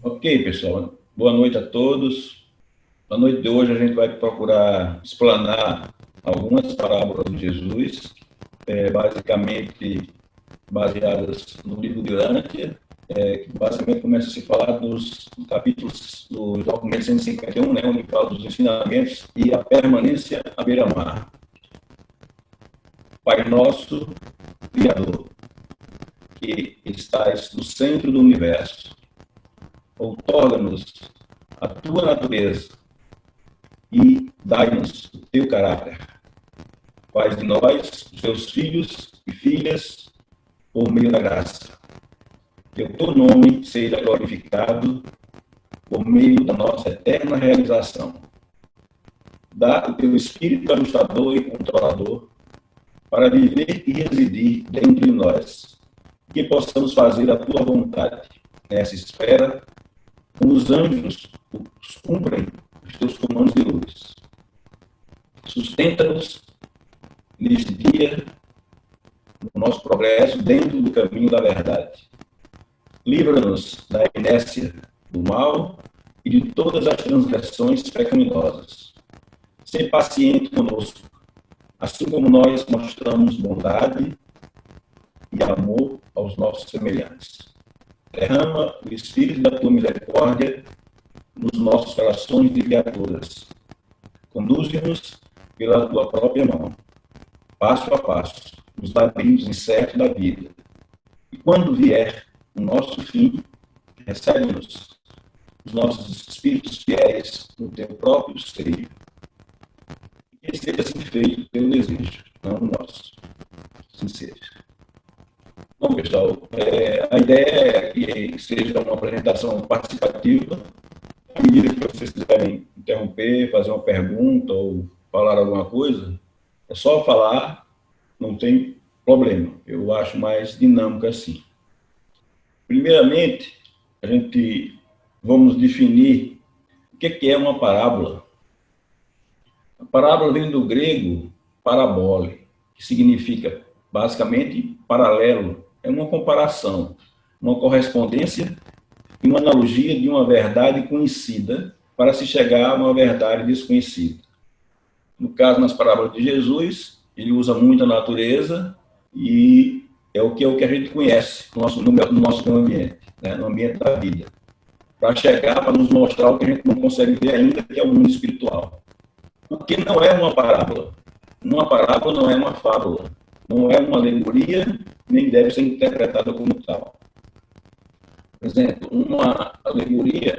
Ok, pessoal. Boa noite a todos. Na noite de hoje a gente vai procurar explanar algumas parábolas de Jesus, basicamente baseadas no livro de Urântia, que basicamente começa a se falar dos capítulos do documento 151, né, onde fala dos ensinamentos e a permanência à beira-mar. Pai nosso, Criador, que estás no centro do universo, outorga-nos a tua natureza e dai-nos o teu caráter. Faz de nós, os teus filhos e filhas, por meio da graça. Que o teu nome seja glorificado por meio da nossa eterna realização. Dá o teu espírito ajustador e controlador para viver e residir dentro de nós. Que possamos fazer a tua vontade nessa espera, como os anjos cumprem os teus comandos de luz. Sustenta-nos neste dia, no nosso progresso, dentro do caminho da verdade. Livra-nos da inércia do mal e de todas as transgressões pecaminosas. Ser paciente conosco, assim como nós mostramos bondade e amor aos nossos semelhantes. Derrama o Espírito da tua misericórdia nos nossos corações de criaturas. Conduze-nos pela tua própria mão, passo a passo, nos labirintos incertos da vida. E quando vier o nosso fim, recebe-nos os nossos espíritos fiéis no teu próprio seio. Que seja assim feito o teu desejo, não o nosso. Assim seja. Bom, pessoal, a ideia é que seja uma apresentação participativa. À medida que vocês quiserem interromper, fazer uma pergunta ou falar alguma coisa, é só falar, não tem problema. Eu acho mais dinâmico assim. Primeiramente, vamos definir o que é uma parábola. A parábola vem do grego parabole, que significa basicamente paralelo. É uma comparação, uma correspondência e uma analogia de uma verdade conhecida para se chegar a uma verdade desconhecida. No caso, nas parábolas de Jesus, ele usa muito a natureza e é o que a gente conhece no nosso ambiente, né, no ambiente da vida, para chegar, para nos mostrar o que a gente não consegue ver ainda, que é o mundo espiritual. O que não é uma parábola. Uma parábola não é uma fábula, não é uma alegoria, nem deve ser interpretada como tal. Por exemplo, uma alegoria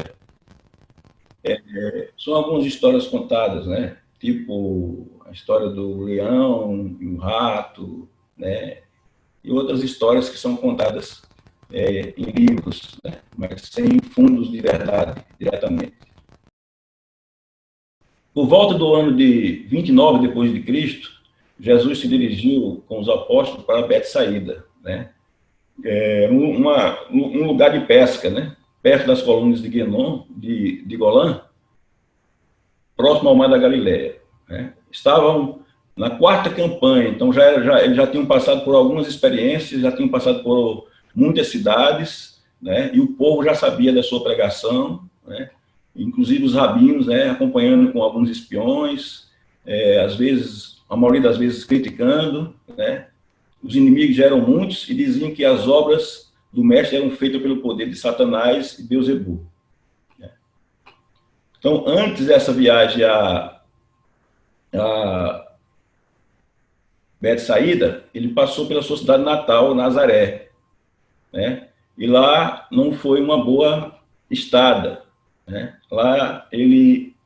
são algumas histórias contadas, né? Tipo a história do leão e o rato, né? E outras histórias que são contadas em livros, né? Mas sem fundos de verdade diretamente. Por volta do ano de 29 depois de Cristo, Jesus se dirigiu com os apóstolos para Betsaída, né? Um lugar de pesca, né? Perto das colunas de Guenon, de Golã, próximo ao Mar da Galileia, né? Estavam na quarta campanha, então eles já tinham passado por algumas experiências, já tinham passado por muitas cidades, né? E o povo já sabia da sua pregação, né? Inclusive os rabinos, né? Acompanhando com alguns espiões, às vezes, a maioria das vezes criticando, né? Os inimigos já eram muitos e diziam que as obras do mestre eram feitas pelo poder de Satanás e Beelzebub. Então, antes dessa viagem a Betsaída, ele passou pela sua cidade natal, Nazaré, né? E lá não foi uma boa estada, né? Lá ele,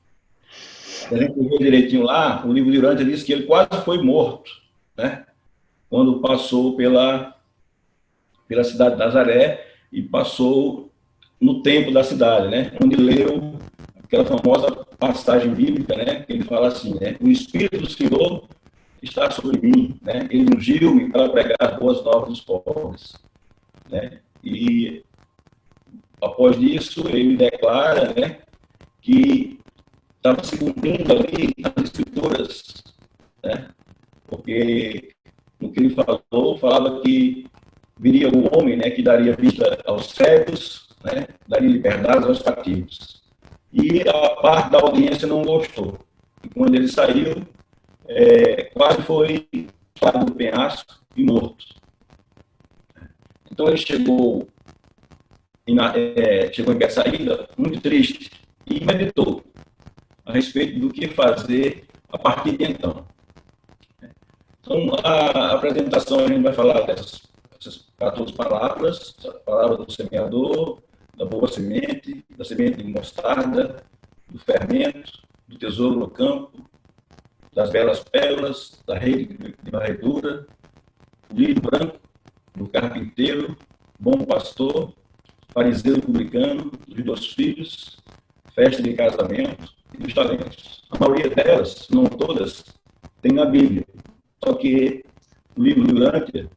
se a gente ver direitinho lá, o livro de Urântia diz que ele quase foi morto, né? Quando passou pela cidade de Nazaré e passou no templo da cidade, né? Onde leu aquela famosa passagem bíblica, né? Que ele fala assim, né? O Espírito do Senhor está sobre mim, né? Ele ungiu-me para pregar as boas novas dos pobres, né? E após isso ele declara, né, que estava se cumprindo ali as escrituras, né? Porque no que ele falou, falava que viria o homem, né, que daria vista aos cegos, né, daria liberdade aos cativos. E a parte da audiência não gostou. E quando ele saiu, quase foi tirado do penhasco e morto. Então ele chegou em Betsaída muito triste e meditou a respeito do que fazer a partir de então. Então, a apresentação, a gente vai falar dessas 14 palavras, a palavra do semeador, da boa semente, da semente de mostarda, do fermento, do tesouro no campo, das belas pérolas, da rede de varredura, o lírio branco, do carpinteiro, bom pastor, fariseu publicano, dos 2 filhos, festa de casamento e dos talentos. A maioria delas, não todas, tem na Bíblia. Só que o livro do Urântia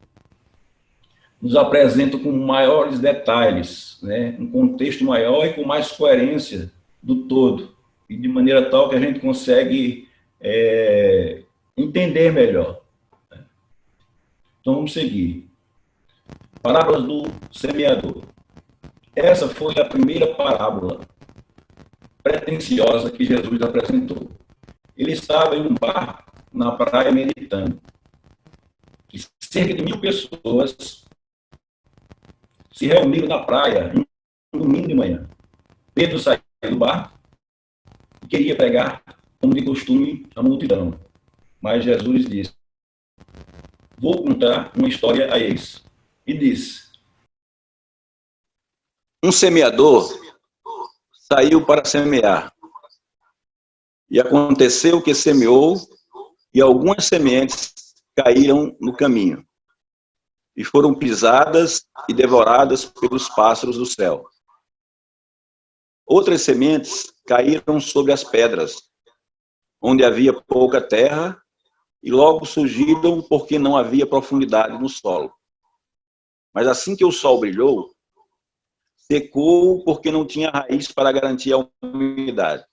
nos apresenta com maiores detalhes, né? Um contexto maior e com mais coerência do todo, e de maneira tal que a gente consegue entender melhor. Então vamos seguir. Parábolas do semeador. Essa foi a primeira parábola pretensiosa que Jesus apresentou. Ele estava em um bar na praia meditando. E cerca de 1000 pessoas se reuniram na praia em um domingo de manhã. Pedro saiu do bar e queria pregar, como de costume, a multidão. Mas Jesus disse: vou contar uma história a eles. E disse: um semeador saiu para semear. E aconteceu que semeou, e algumas sementes caíram no caminho, e foram pisadas e devoradas pelos pássaros do céu. Outras sementes caíram sobre as pedras, onde havia pouca terra, e logo surgiram porque não havia profundidade no solo. Mas assim que o sol brilhou, secou porque não tinha raiz para garantir a umidade.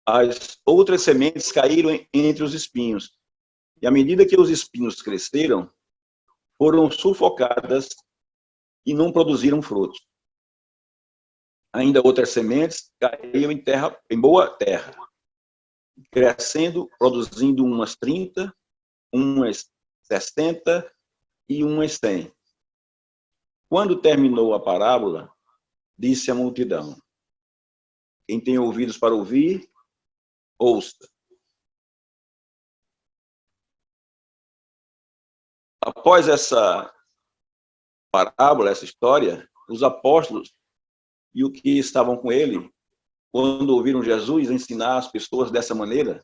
As outras sementes caíram entre os espinhos, e à medida que os espinhos cresceram, foram sufocadas e não produziram frutos. Ainda outras sementes caíram em boa terra, crescendo, produzindo umas 30, umas 60 e umas 100. Quando terminou a parábola, disse à multidão: quem tem ouvidos para ouvir, ouça. Após essa parábola, essa história, os apóstolos e os que estavam com ele, quando ouviram Jesus ensinar as pessoas dessa maneira,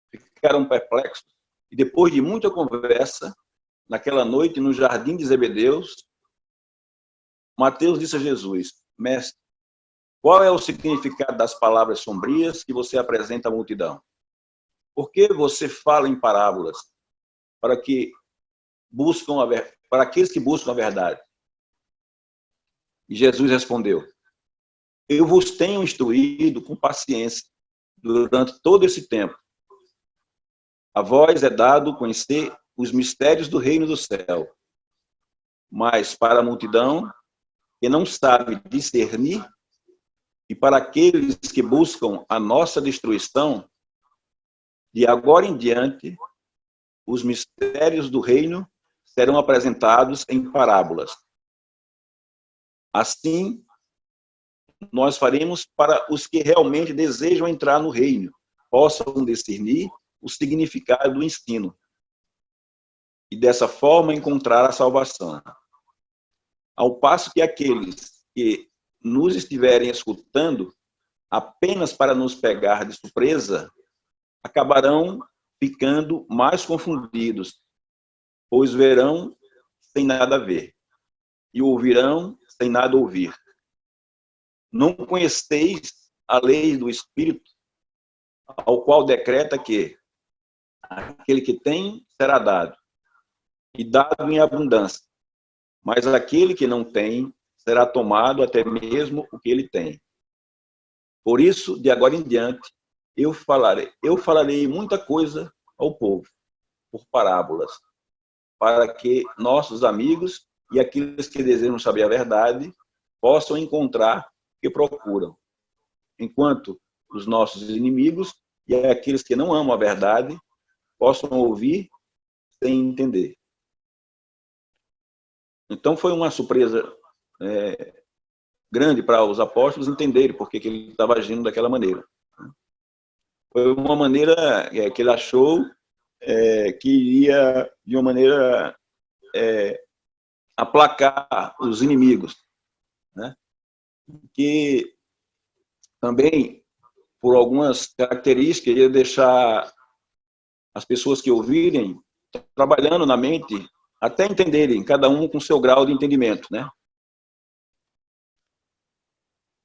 ficaram perplexos. E depois de muita conversa, naquela noite, no jardim de Zebedeus, Mateus disse a Jesus: mestre, qual é o significado das palavras sombrias que você apresenta à multidão? Por que você fala em parábolas? Para aqueles que buscam a verdade. E Jesus respondeu: eu vos tenho instruído com paciência durante todo esse tempo. A vós é dado conhecer os mistérios do reino do céu. Mas para a multidão que não sabe discernir, e para aqueles que buscam a nossa destruição, de agora em diante, os mistérios do reino serão apresentados em parábolas. Assim, nós faremos para os que realmente desejam entrar no reino, possam discernir o significado do ensino e dessa forma encontrar a salvação. Ao passo que aqueles que nos estiverem escutando apenas para nos pegar de surpresa, acabarão ficando mais confundidos, pois verão sem nada ver e ouvirão sem nada ouvir. Não conheceis a lei do Espírito, ao qual decreta que aquele que tem será dado, e dado em abundância, mas aquele que não tem será tomado até mesmo o que ele tem. Por isso, de agora em diante, eu falarei muita coisa ao povo, por parábolas, para que nossos amigos e aqueles que desejam saber a verdade possam encontrar o que procuram, enquanto os nossos inimigos e aqueles que não amam a verdade possam ouvir sem entender. Então foi uma surpresa grande para os apóstolos entenderem por que ele estava agindo daquela maneira. Foi uma maneira que ele achou que iria, de uma maneira, aplacar os inimigos, né? Que também, por algumas características, ia deixar as pessoas que ouvirem trabalhando na mente até entenderem, cada um com seu grau de entendimento, né?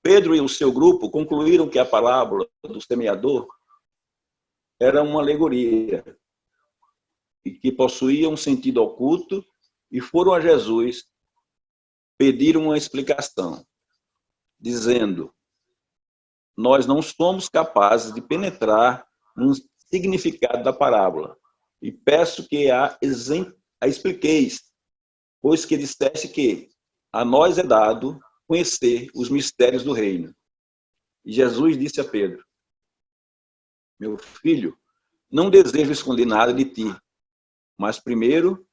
Pedro e o seu grupo concluíram que a parábola do semeador era uma alegoria e que possuía um sentido oculto, e foram a Jesus pedir uma explicação, dizendo: nós não somos capazes de penetrar no significado da parábola, e peço que a expliqueis, pois que disseste que a nós é dado conhecer os mistérios do reino. E Jesus disse a Pedro: meu filho, não desejo esconder nada de ti, mas primeiro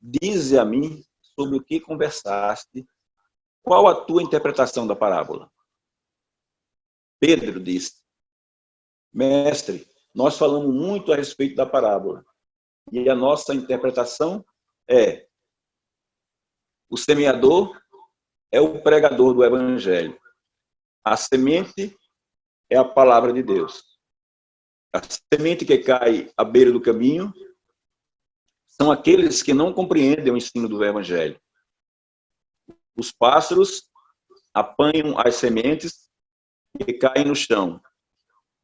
dize a mim sobre o que conversaste, qual a tua interpretação da parábola. Pedro disse: mestre, nós falamos muito a respeito da parábola, e a nossa interpretação é: o semeador é o pregador do evangelho. A semente é a palavra de Deus. A semente que cai à beira do caminho são aqueles que não compreendem o ensino do evangelho. Os pássaros apanham as sementes que caem no chão.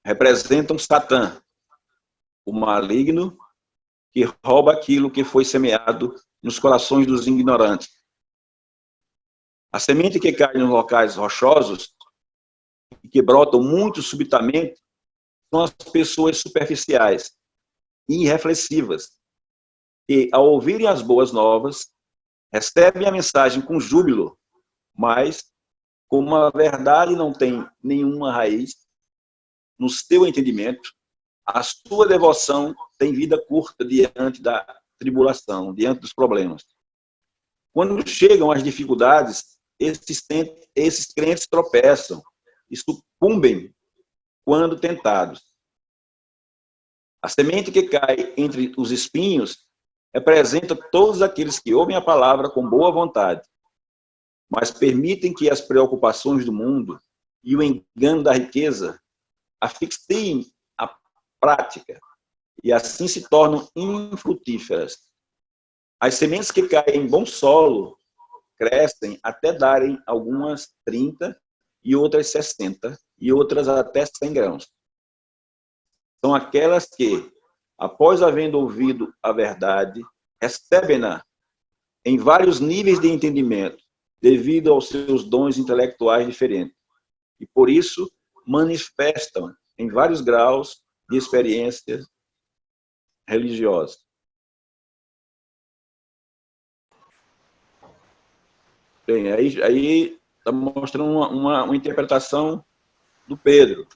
Representam Satã, o maligno que rouba aquilo que foi semeado nos corações dos ignorantes. A semente que cai nos locais rochosos e que brotam muito subitamente são as pessoas superficiais e irreflexivas, que, ao ouvirem as boas novas, recebem a mensagem com júbilo, mas, como a verdade não tem nenhuma raiz no seu entendimento, a sua devoção tem vida curta diante da tribulação, diante dos problemas. Quando chegam as dificuldades, esses crentes tropeçam e sucumbem quando tentados. A semente que cai entre os espinhos representa todos aqueles que ouvem a palavra com boa vontade, mas permitem que as preocupações do mundo e o engano da riqueza asfixiem a prática e assim se tornam infrutíferas. As sementes que caem em bom solo crescem até darem algumas 30 e outras 60 e outras até 100 grãos. São aquelas que, após havendo ouvido a verdade, recebem-na em vários níveis de entendimento, devido aos seus dons intelectuais diferentes, e por isso manifestam em vários graus de experiência religiosa. Bem, aí está mostrando uma interpretação do Pedro.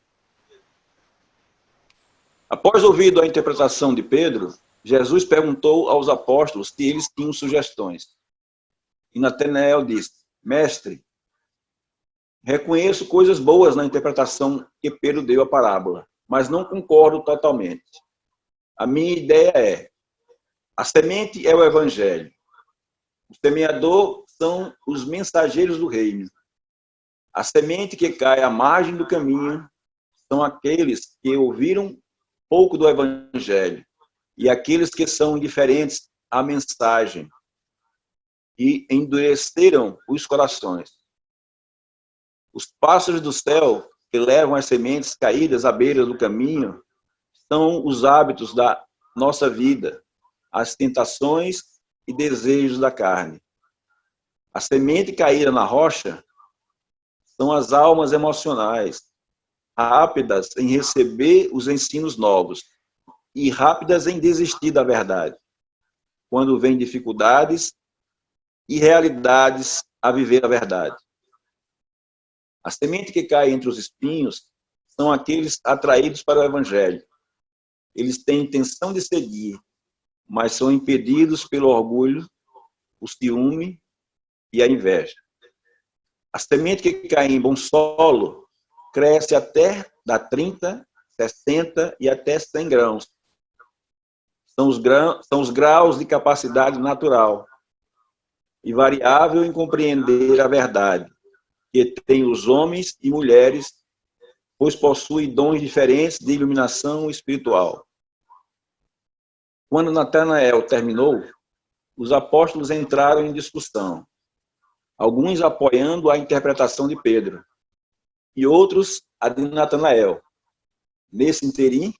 Após ouvir a interpretação de Pedro, Jesus perguntou aos apóstolos se eles tinham sugestões. E Natanael disse: mestre, reconheço coisas boas na interpretação que Pedro deu à parábola, mas não concordo totalmente. A minha ideia é: a semente é o evangelho. O semeador são os mensageiros do reino. A semente que cai à margem do caminho são aqueles que ouviram pouco do evangelho e aqueles que são indiferentes à mensagem e endureceram os corações. Os pássaros do céu que levam as sementes caídas à beira do caminho são os hábitos da nossa vida, as tentações e desejos da carne. A semente caída na rocha são as almas emocionais, rápidas em receber os ensinos novos e rápidas em desistir da verdade, quando vêm dificuldades e realidades a viver a verdade. A semente que cai entre os espinhos são aqueles atraídos para o Evangelho. Eles têm intenção de seguir, mas são impedidos pelo orgulho, o ciúme e a inveja. A semente que cai em bom solo cresce até da 30, 60 e até 100 grãos. São os graus de capacidade natural e variável em compreender a verdade que tem os homens e mulheres, pois possuem dons diferentes de iluminação espiritual. Quando Natanael terminou, os apóstolos entraram em discussão, alguns apoiando a interpretação de Pedro e outros a de Natanael. Nesse interim,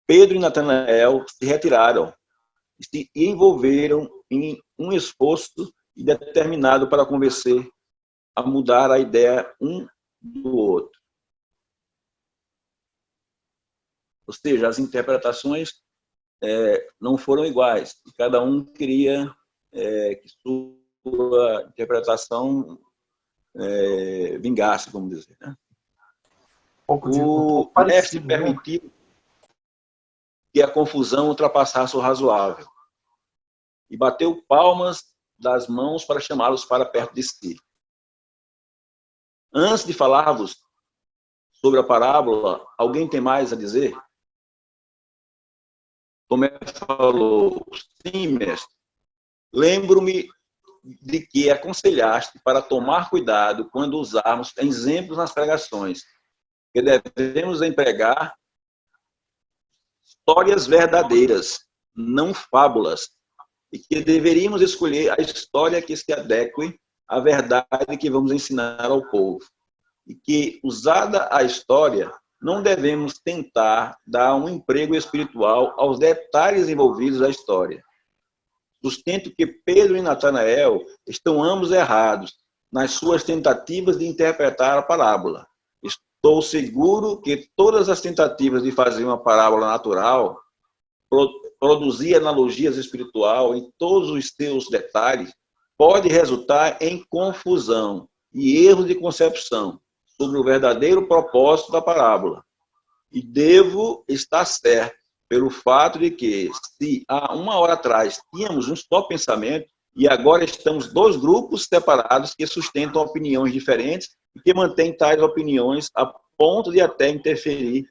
Pedro e Natanael se retiraram e se envolveram em um esforço determinado para convencer a mudar a ideia um do outro. Ou seja, as interpretações não foram iguais. Cada um queria que sua interpretação vingasse, vamos dizer. Né? O mestre permitiu que a confusão ultrapassasse o razoável e bateu palmas das mãos para chamá-los para perto de si. Antes de falar-vos sobre a parábola, alguém tem mais a dizer? Tomé falou, sim, mestre. Lembro-me de que aconselhaste para tomar cuidado quando usarmos exemplos nas pregações, que devemos empregar histórias verdadeiras, não fábulas, e que deveríamos escolher a história que se adeque à verdade que vamos ensinar ao povo. E que, usada a história, não devemos tentar dar um emprego espiritual aos detalhes envolvidos na história. Sustento que Pedro e Natanael estão ambos errados nas suas tentativas de interpretar a parábola. Estou seguro que todas as tentativas de fazer uma parábola natural, produzir analogias espirituais em todos os seus detalhes, pode resultar em confusão e erros de concepção sobre o verdadeiro propósito da parábola. E devo estar certo pelo fato de que, se há uma hora atrás tínhamos um só pensamento, e agora estamos dois grupos separados que sustentam opiniões diferentes e que mantêm tais opiniões a ponto de até interferir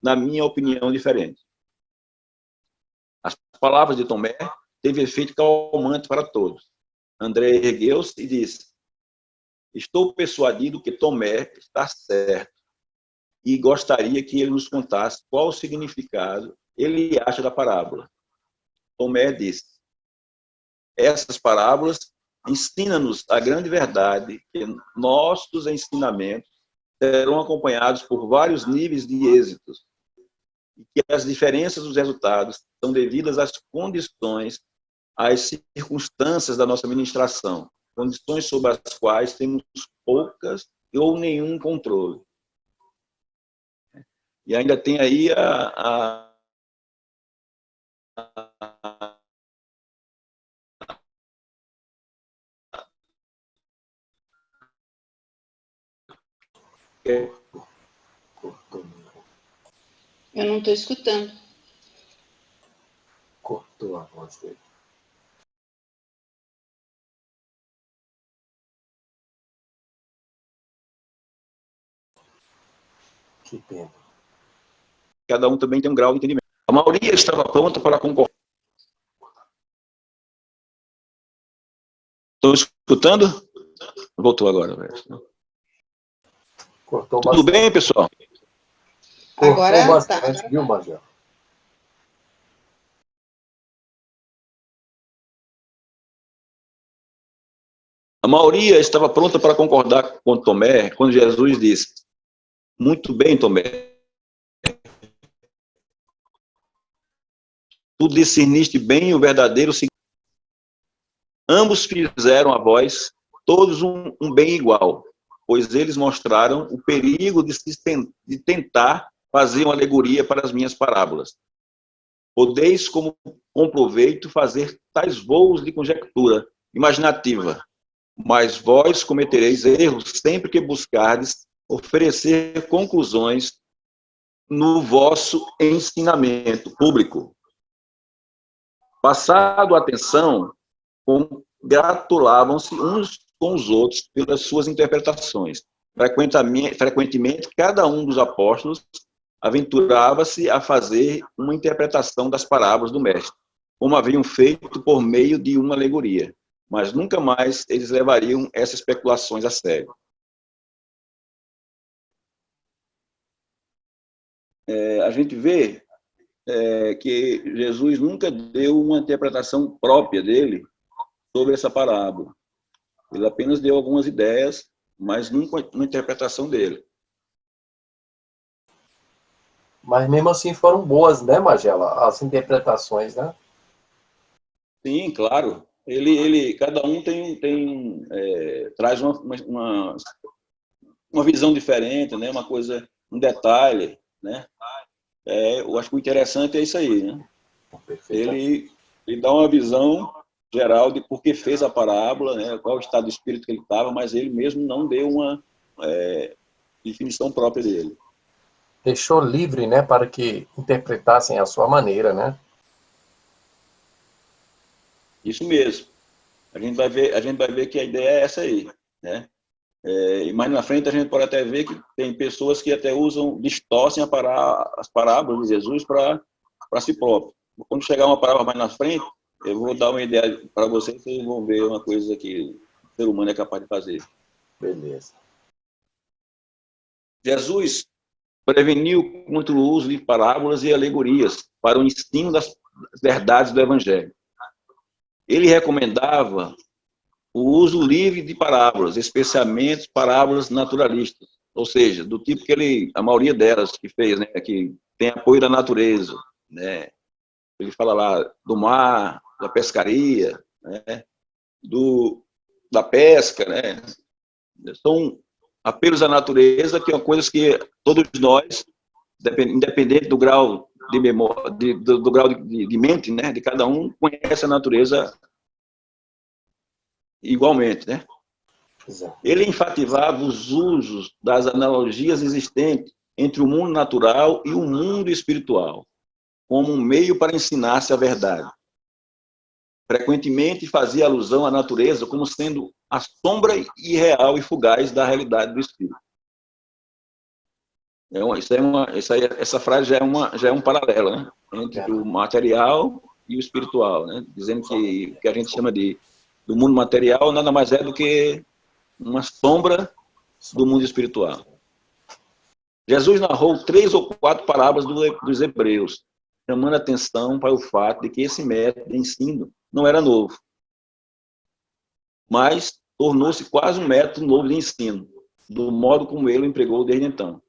na minha opinião diferente. As palavras de Tomé teve efeito calmante para todos. André ergueu-se e disse: estou persuadido que Tomé está certo e gostaria que ele nos contasse qual o significado ele acha da parábola. Tomé disse: essas parábolas ensinam-nos a grande verdade que nossos ensinamentos serão acompanhados por vários níveis de êxitos e que as diferenças dos resultados são devidas às condições, às circunstâncias da nossa ministração, condições sobre as quais temos poucas ou nenhum controle. E ainda tem aí Eu não estou escutando. Cortou a voz dele. Que pena. Cada um também tem um grau de entendimento. A maioria estava pronta para concordar. Estou escutando? Voltou agora. Cortou Tudo bem, pessoal? Cortou Agora bastante, tá. viu, Major? A maioria estava pronta para concordar com Tomé quando Jesus disse: muito bem, Tomé. Tu discerniste bem o verdadeiro significado. Ambos fizeram a vós todos um bem igual, pois eles mostraram o perigo de tentar fazer uma alegoria para as minhas parábolas. Podeis, com proveito, fazer tais voos de conjectura imaginativa, Mas vós cometereis erros sempre que buscardes oferecer conclusões no vosso ensinamento público. Passado a atenção, congratulavam-se uns com os outros pelas suas interpretações. Frequentemente, cada um dos apóstolos aventurava-se a fazer uma interpretação das parábolas do mestre, como haviam feito por meio de uma alegoria, mas nunca mais eles levariam essas especulações a sério. A gente vê que Jesus nunca deu uma interpretação própria dele sobre essa parábola. Ele apenas deu algumas ideias, mas nunca uma interpretação dele. Mas mesmo assim foram boas, né, Magela? As interpretações, né? Sim, claro. Cada um traz uma visão diferente, né? Uma coisa, um detalhe, né? Eu acho que o interessante é isso aí, né? Ele dá uma visão geral de por que fez a parábola, né? Qual o estado de espírito que ele estava, mas ele mesmo não deu uma definição própria dele. Deixou livre, né, para que interpretassem à sua maneira, né? Isso mesmo. A gente vai ver que a ideia é essa aí, né? E mais na frente a gente pode até ver que tem pessoas que até distorcem as parábolas de Jesus para si próprio. Quando chegar uma parábola mais na frente, eu vou dar uma ideia para vocês vão ver uma coisa que o ser humano é capaz de fazer. Beleza. Jesus preveniu contra o uso de parábolas e alegorias para o ensino das verdades do Evangelho. Ele recomendava o uso livre de parábolas, especialmente parábolas naturalistas, ou seja, do tipo que a maioria delas que fez, né, que tem apoio da natureza, né? Ele fala lá do mar, da pescaria, né, da pesca, né? São apelos à natureza que são coisas que todos nós, independente do grau de memória, do grau de mente, né, de cada um, conhece a natureza igualmente, né? Exato. Ele enfatizava os usos das analogias existentes entre o mundo natural e o mundo espiritual, como um meio para ensinar-se a verdade. Frequentemente fazia alusão à natureza como sendo a sombra irreal e fugaz da realidade do espírito. Essa frase já é um paralelo, né, entre o material e o espiritual, né, dizendo que o que a gente chama do mundo material nada mais é do que uma sombra do mundo espiritual. Jesus narrou 3 ou 4 parábolas dos hebreus, chamando a atenção para o fato de que esse método de ensino não era novo, mas tornou-se quase um método novo de ensino, do modo como ele o empregou desde então.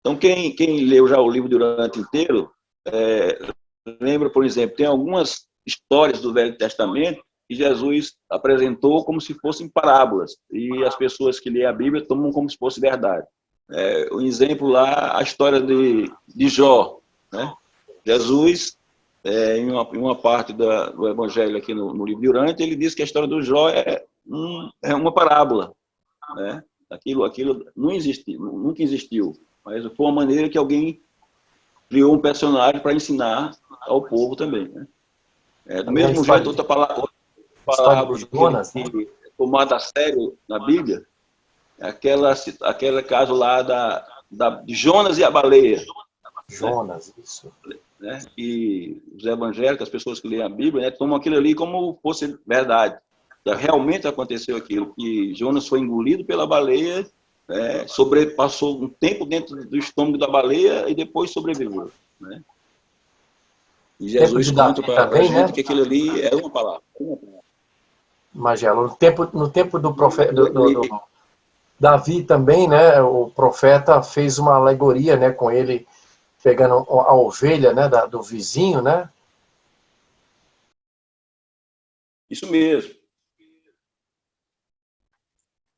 Então, quem leu já o livro durante inteiro, lembra, por exemplo, tem algumas histórias do Velho Testamento que Jesus apresentou como se fossem parábolas, e as pessoas que lêem a Bíblia tomam como se fosse verdade. Um exemplo lá, a história de Jó, né? Jesus, em uma parte do Evangelho aqui no livro de Urântia, ele diz que a história do Jó é uma parábola, né? Aquilo não existiu, nunca existiu, mas foi uma maneira que alguém criou um personagem para ensinar ao povo também, né? Do mesmo jeito, outra parábola que é tomada a sério na Bíblia, aquele caso lá de Jonas e a baleia. Jonas, né? Isso. Né? E os evangélicos, as pessoas que leem a Bíblia, né, tomam aquilo ali como fosse verdade. Realmente aconteceu aquilo, que Jonas foi engolido pela baleia, passou um tempo dentro do estômago da baleia e depois sobreviveu, né? E Jesus conta para a gente, né, que aquilo ali é uma palavra. Magela, no tempo do profeta Davi também, né, o profeta fez uma alegoria, né, com ele pegando a ovelha, né, do vizinho, né? Isso mesmo.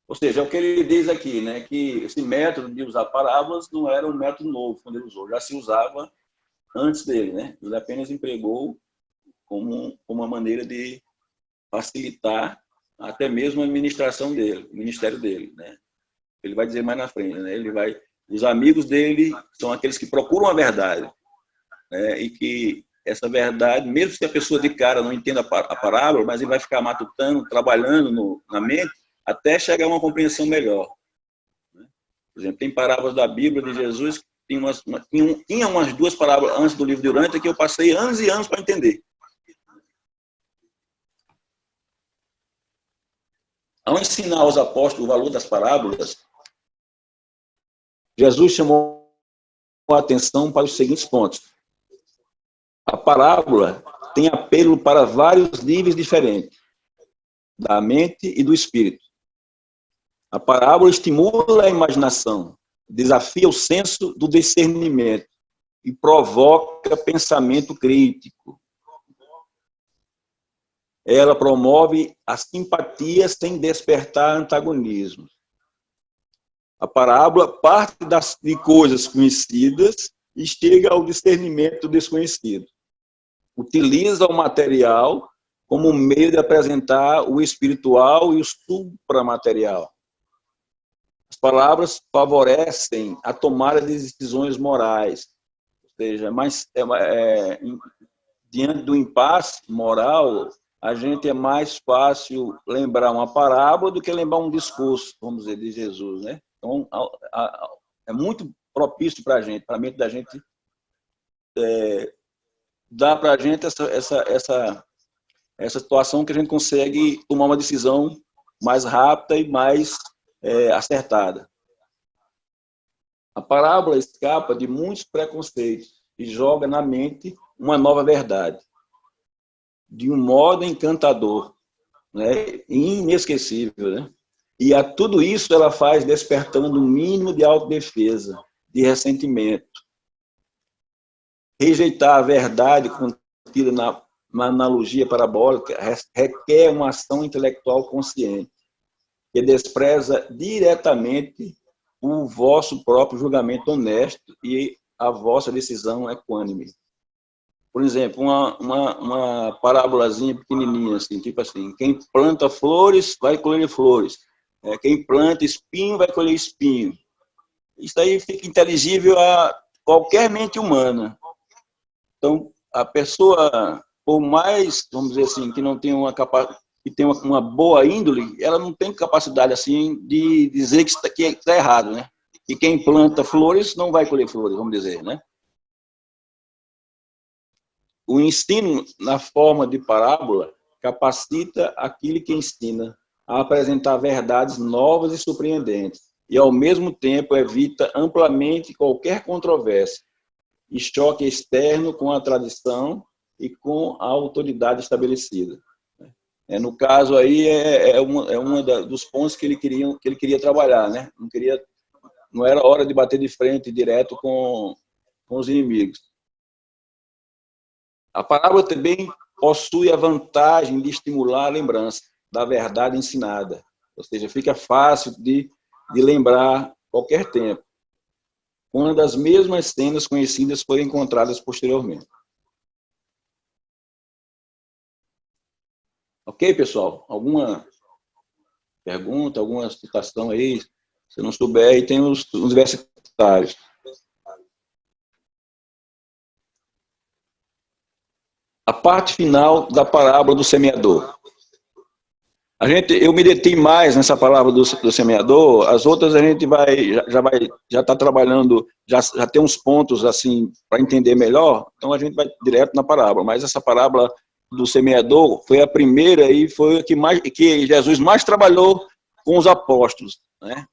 Ou seja, é o que ele diz aqui, né, que esse método de usar parábolas não era um método novo quando ele usou, já se usava antes dele, né? Ele apenas empregou como uma maneira de facilitar até mesmo a administração dele, o ministério dele, né? Ele vai dizer mais na frente, né? Os amigos dele são aqueles que procuram a verdade, né? E que essa verdade, mesmo que a pessoa de cara não entenda a parábola, mas ele vai ficar matutando, trabalhando na mente, até chegar a uma compreensão melhor. Né? Por exemplo, tem parábolas da Bíblia de Jesus que tinha umas 2 parábolas antes do livro de Urântia que eu passei anos e anos para entender. Ao ensinar aos apóstolos o valor das parábolas, Jesus chamou a atenção para os seguintes pontos. A parábola tem apelo para vários níveis diferentes, da mente e do espírito. A parábola estimula a imaginação, desafia o senso do discernimento e provoca pensamento crítico. Ela promove a simpatia sem despertar antagonismo. A parábola parte de coisas conhecidas e chega ao discernimento desconhecido. Utiliza o material como meio de apresentar o espiritual e o supramaterial. As palavras favorecem a tomada de decisões morais, ou seja, diante do impasse moral, a gente é mais fácil lembrar uma parábola do que lembrar um discurso, vamos dizer, de Jesus, né? Então, é muito propício para a mente da gente, dá para a gente essa situação que a gente consegue tomar uma decisão mais rápida e mais acertada. A parábola escapa de muitos preconceitos e joga na mente uma nova verdade, de um modo encantador, né, inesquecível, né? E a tudo isso ela faz despertando um mínimo de autodefesa, de ressentimento. Rejeitar a verdade contida na analogia parabólica requer uma ação intelectual consciente, que despreza diretamente o vosso próprio julgamento honesto e a vossa decisão equânime. Por exemplo, uma parábolazinha pequenininha, assim, tipo assim, quem planta flores vai colher flores, quem planta espinho vai colher espinho. Isso aí fica inteligível a qualquer mente humana. Então, a pessoa, por mais, vamos dizer assim, que não tenha que tem uma boa índole, ela não tem capacidade assim de dizer que está errado, né? E quem planta flores não vai colher flores, vamos dizer, né? O ensino na forma de parábola capacita aquele que ensina a apresentar verdades novas e surpreendentes e, ao mesmo tempo, evita amplamente qualquer controvérsia e choque externo com a tradição e com a autoridade estabelecida. No caso aí, dos pontos que ele queria trabalhar, né? Não era hora de bater de frente direto com os inimigos. A parábola também possui a vantagem de estimular a lembrança da verdade ensinada, ou seja, fica fácil de lembrar qualquer tempo, quando as mesmas cenas conhecidas forem encontradas posteriormente. Ok, pessoal? Alguma pergunta, alguma citação aí? Se não souber, aí tem os universitários. A parte final da parábola do semeador. Eu me detenho mais nessa palavra do semeador, as outras a gente já está trabalhando, já tem uns pontos assim para entender melhor, então a gente vai direto na parábola, mas essa parábola do semeador foi a primeira e foi a que Jesus mais trabalhou com os apóstolos, né?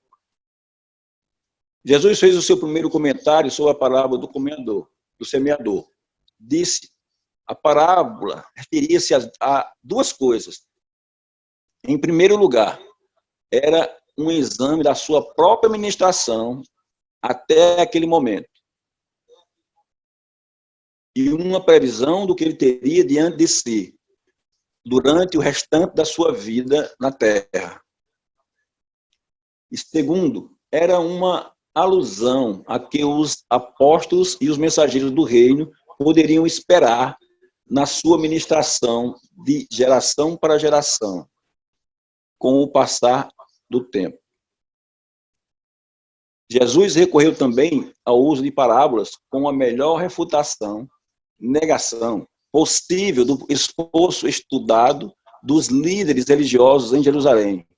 Jesus fez o seu primeiro comentário sobre a parábola do semeador. Disse, a parábola referia-se a 2 coisas. Em primeiro lugar, era um exame da sua própria ministração até aquele momento. E uma previsão do que ele teria diante de si, durante o restante da sua vida na Terra. E segundo, era uma alusão a que os apóstolos e os mensageiros do reino poderiam esperar na sua ministração de geração para geração. com o passar do tempo. Jesus recorreu também ao uso de parábolas com a melhor refutação, negação possível do esforço estudado dos líderes religiosos em Jerusalém,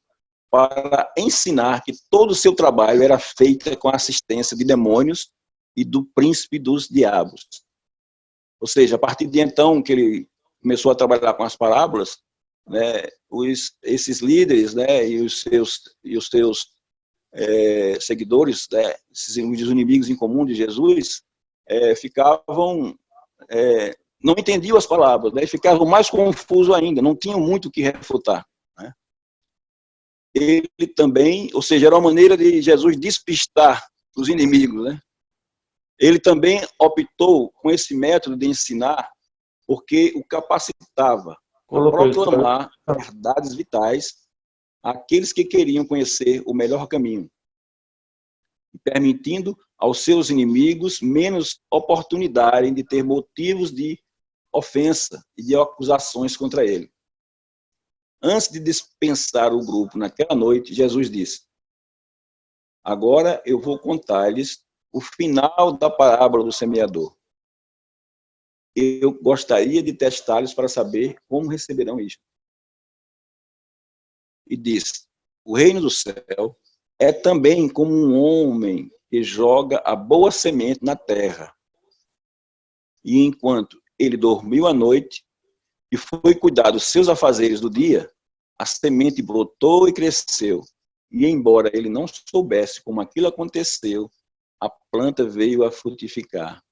para ensinar que todo o seu trabalho era feito com a assistência de demônios e do príncipe dos diabos. Ou seja, a partir de então que ele começou a trabalhar com as parábolas, né, esses líderes, né, e os seus seguidores, né, os inimigos em comum de Jesus, ficavam, não entendiam as palavras, né, ficavam mais confusos ainda, não tinham muito o que refutar. Né. Ele também, ou seja, era uma maneira de Jesus despistar os inimigos, né. Ele também optou com esse método de ensinar porque o capacitava a proclamar verdades vitais àqueles que queriam conhecer o melhor caminho, permitindo aos seus inimigos menos oportunidade de ter motivos de ofensa e de acusações contra ele. Antes de dispensar o grupo naquela noite, Jesus disse: agora eu vou contar-lhes o final da parábola do semeador. Eu gostaria de testá-los para saber como receberão isto. E disse: o reino do céu é também como um homem que joga a boa semente na terra. E enquanto ele dormiu à noite e foi cuidar dos seus afazeres do dia, a semente brotou e cresceu. E embora ele não soubesse como aquilo aconteceu, a planta veio a frutificar.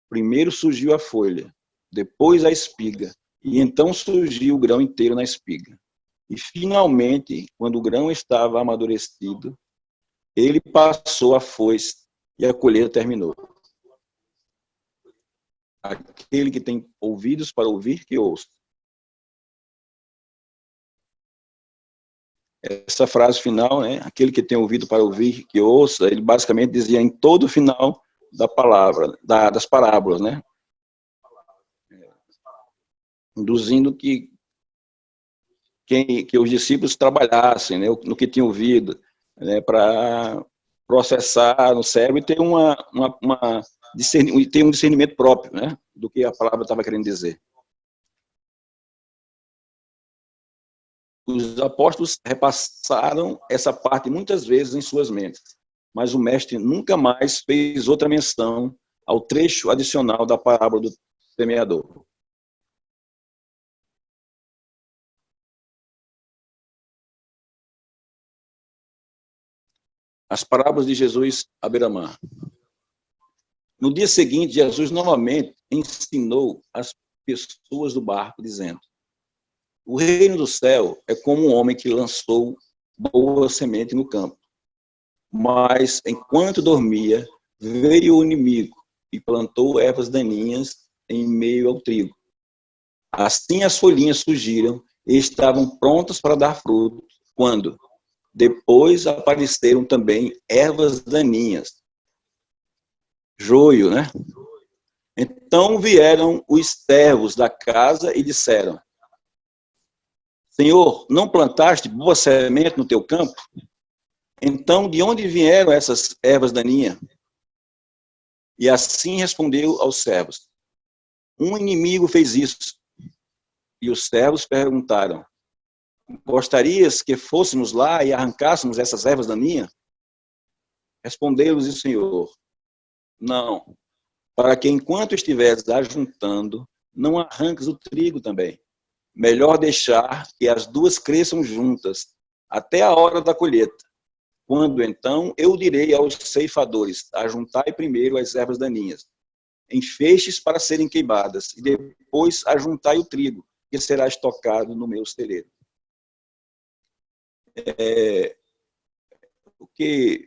Primeiro surgiu a folha, depois a espiga, e então surgiu o grão inteiro na espiga. E, finalmente, quando o grão estava amadurecido, ele passou a foice e a colheita terminou. Aquele que tem ouvidos para ouvir, que ouça. Essa frase final, né? Aquele que tem ouvido para ouvir, que ouça, ele basicamente dizia em todo o final da palavra, das parábolas, né? Induzindo que os discípulos trabalhassem, né, no que tinham ouvido, né, para processar no cérebro e ter ter um discernimento próprio, né, do que a palavra estava querendo dizer. Os apóstolos repassaram essa parte muitas vezes em suas mentes, mas o mestre nunca mais fez outra menção ao trecho adicional da parábola do semeador. As parábolas de Jesus à beira-mar. No dia seguinte, Jesus novamente ensinou as pessoas do barco, dizendo: o reino do céu é como um homem que lançou boa semente no campo. Mas, enquanto dormia, veio o inimigo e plantou ervas daninhas em meio ao trigo. Assim as folhinhas surgiram e estavam prontas para dar fruto, quando depois apareceram também ervas daninhas, joio, né? Então vieram os servos da casa e disseram: Senhor, não plantaste boa semente no teu campo? Então, de onde vieram essas ervas daninhas? E assim respondeu aos servos: um inimigo fez isso. E os servos perguntaram: gostarias que fôssemos lá e arrancássemos essas ervas daninhas? Respondeu-lhes o Senhor: não, para que enquanto estiveres ajuntando, não arranques o trigo também. Melhor deixar que as duas cresçam juntas, até a hora da colheita. Quando então eu direi aos ceifadores: ajuntai primeiro as ervas daninhas, em feixes para serem queimadas, e depois ajuntai o trigo, que será estocado no meu celeiro.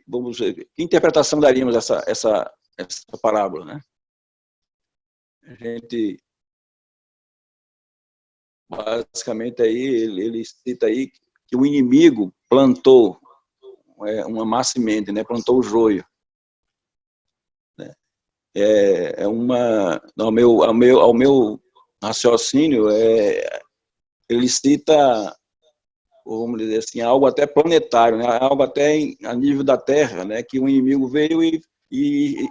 Vamos ver, que interpretação daríamos essa parábola, né? A gente, basicamente, aí, ele cita aí que o inimigo plantou uma má semente, né? Plantou o joio. Né? Ao meu raciocínio, ele cita ou vamos dizer assim, algo até planetário, né? Algo até a nível da Terra, né? Que o inimigo veio e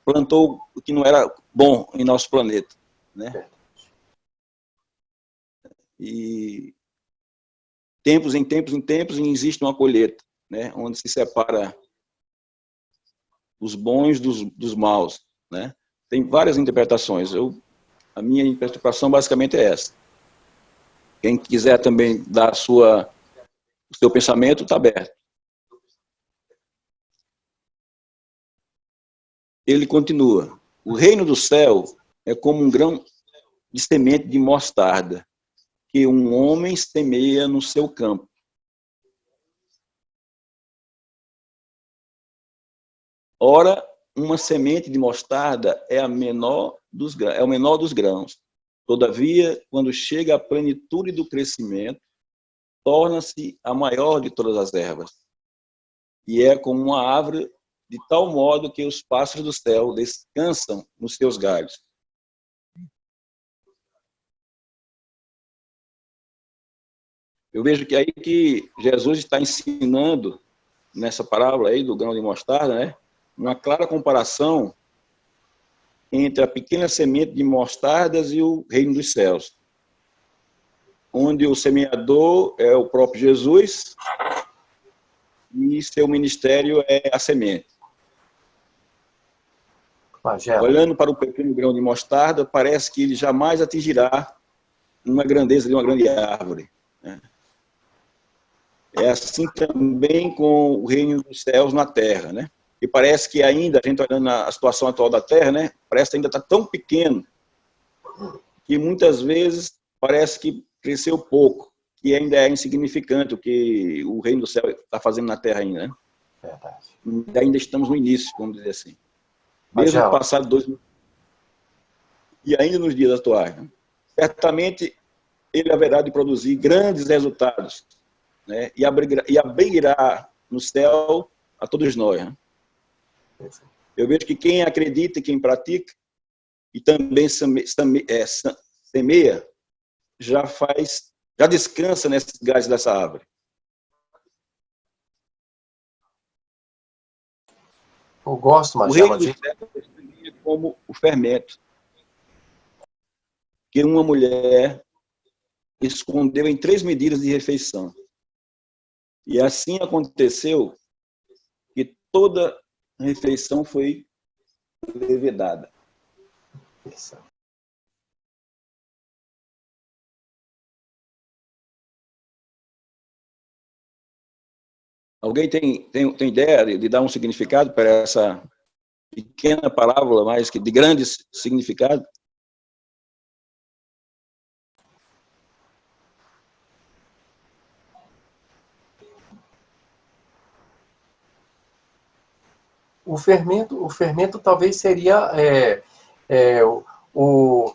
plantou o que não era bom em nosso planeta, né? E tempos em tempos existe uma colheita, né? Onde se separa os bons dos maus, né? Tem várias interpretações. A minha interpretação basicamente é essa. Quem quiser também dar o seu pensamento, está aberto. Ele continua. O reino do céu é como um grão de semente de mostarda que um homem semeia no seu campo. Ora, uma semente de mostarda é o menor dos grãos. Todavia, quando chega à plenitude do crescimento, torna-se a maior de todas as ervas. E é como uma árvore de tal modo que os pássaros do céu descansam nos seus galhos. Eu vejo que aí que Jesus está ensinando, nessa parábola aí do grão de mostarda, né, uma clara comparação entre a pequena semente de mostardas e o reino dos céus, onde o semeador é o próprio Jesus e seu ministério é a semente. Magela. Olhando para o pequeno grão de mostarda, parece que ele jamais atingirá uma grandeza de uma grande árvore, né? É assim também com o reino dos céus na terra, né? E parece que ainda, a gente olhando a situação atual da terra, né? Parece que ainda está tão pequeno que muitas vezes parece que cresceu pouco, que ainda é insignificante o que o reino do céu está fazendo na terra ainda, né? Verdade. Ainda estamos no início, vamos dizer assim. Mesmo Magela. passado 2000 e ainda nos dias atuais, né? Certamente ele haverá de produzir grandes resultados, né? E abrirá no céu a todos nós, né? Eu vejo que quem acredita e quem pratica e também semeia já descansa nesses galhos dessa árvore. Eu gosto, O Magela, reino dos céus é como o fermento que uma mulher escondeu em 3 medidas de refeição. E assim aconteceu que toda a refeição foi levedada. Alguém tem ideia de dar um significado para essa pequena parábola, mas de grande significado? O fermento talvez seria o,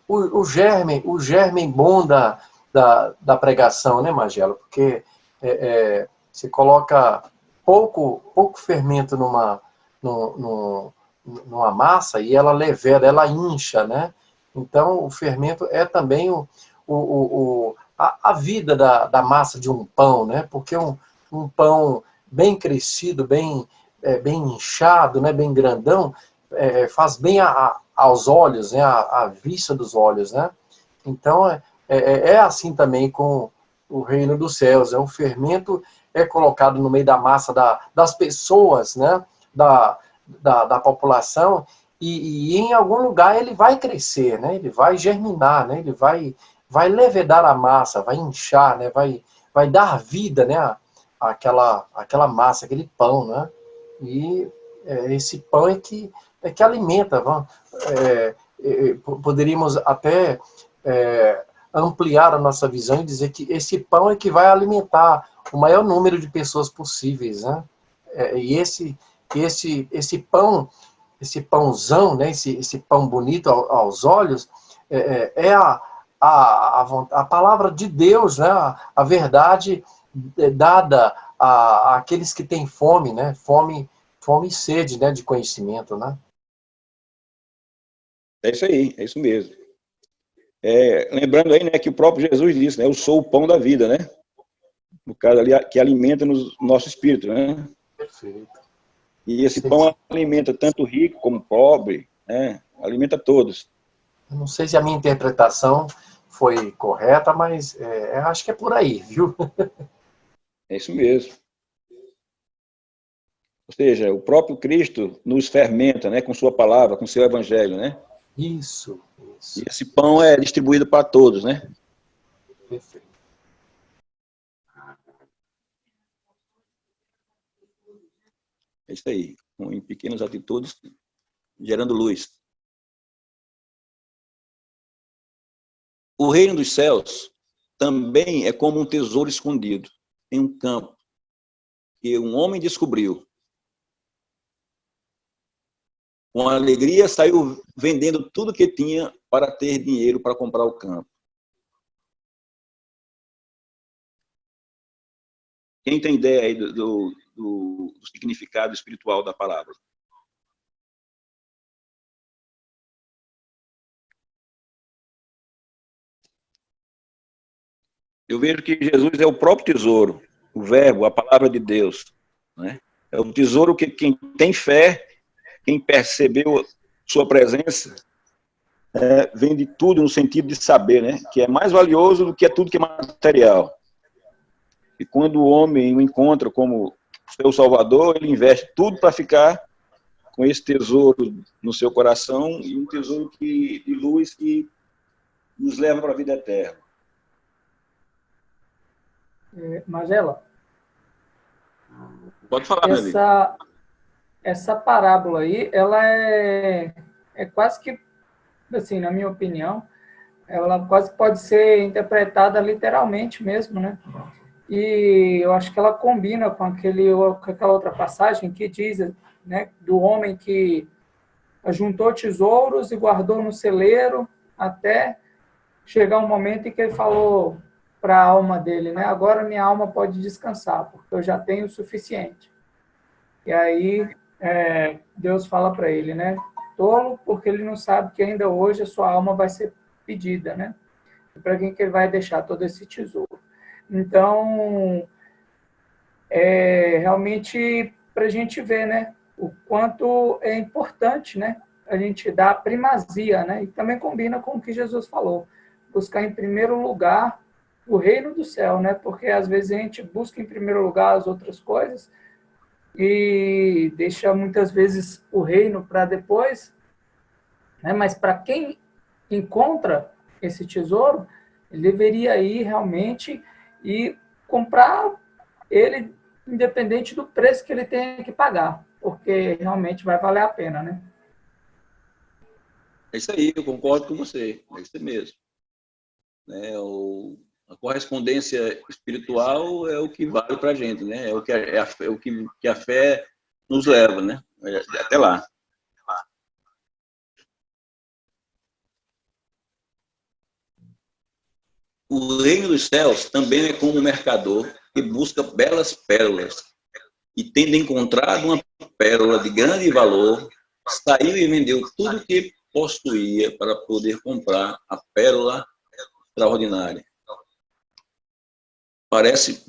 o germe bom da pregação, né, Magela? Porque se coloca pouco fermento numa massa e ela leveda, ela incha, né? Então, o fermento é também a vida da massa de um pão, né? Porque um pão bem crescido, bem inchado, né? Bem grandão, faz bem aos olhos, né? A vista dos olhos, né? Então, é assim também com o reino dos céus. O fermento é colocado no meio da massa das pessoas, né? Da população, e em algum lugar ele vai crescer, né? Ele vai germinar, né? Ele vai levedar a massa, vai inchar, né? Vai dar vida, né? Aquela massa, aquele pão, né? E esse pão é que alimenta. Poderíamos até ampliar a nossa visão e dizer que esse pão é que vai alimentar o maior número de pessoas possíveis, né? E esse pão, esse pãozão, né? Esse pão bonito aos olhos, é a palavra de Deus, né? A verdade dada àqueles que têm fome, né? Fome e sede, né? De conhecimento, né? É isso aí, é isso mesmo. Lembrando aí, né, que o próprio Jesus disse, né, eu sou o pão da vida, né? No caso ali, que alimenta no nosso espírito, né? Perfeito. E esse pão alimenta tanto rico como pobre, né? Alimenta todos. Eu não sei se a minha interpretação foi correta, mas acho que é por aí, viu? É isso mesmo. Ou seja, o próprio Cristo nos fermenta, né, com sua palavra, com seu evangelho, né? Isso. E esse pão é distribuído para todos, né? Perfeito. É isso aí, em pequenas atitudes, gerando luz. O reino dos céus também é como um tesouro escondido em um campo que um homem descobriu. Com alegria saiu vendendo tudo que tinha para ter dinheiro para comprar o campo. Quem tem ideia aí do significado espiritual da palavra? Eu vejo que Jesus é o próprio tesouro, o verbo, a palavra de Deus, né? É o tesouro que quem tem fé, quem percebeu sua presença, vem de tudo no sentido de saber, né? Que é mais valioso do que tudo que é material. E quando o homem o encontra como seu salvador, ele investe tudo para ficar com esse tesouro no seu coração e um tesouro de luz que nos leva para a vida eterna. Magela, Pode falar, meu amigo. Essa parábola aí, ela é quase que, assim, na minha opinião, ela quase pode ser interpretada literalmente mesmo, né? E eu acho que ela combina com aquela outra passagem que diz, né, do homem que juntou tesouros e guardou no celeiro até chegar um momento em que ele falou para a alma dele, né? Agora minha alma pode descansar, porque eu já tenho o suficiente. E aí Deus fala para ele, né? Tolo, porque ele não sabe que ainda hoje a sua alma vai ser pedida, né? Para quem que ele vai deixar todo esse tesouro? Então, realmente para a gente ver, né? O quanto é importante, né? A gente dar primazia, né? E também combina com o que Jesus falou, buscar em primeiro lugar o reino do céu, né? Porque às vezes a gente busca em primeiro lugar as outras coisas e deixa muitas vezes o reino para depois, né? Mas para quem encontra esse tesouro, ele deveria ir realmente e comprar ele independente do preço que ele tenha que pagar, porque realmente vai valer a pena, né? É isso aí, eu concordo com você, é isso mesmo. A correspondência espiritual é o que vale para a gente, né? É o que a fé nos leva, né? Até lá. O reino dos céus também é como um mercador que busca belas pérolas e, tendo encontrado uma pérola de grande valor, saiu e vendeu tudo que possuía para poder comprar a pérola extraordinária. Parece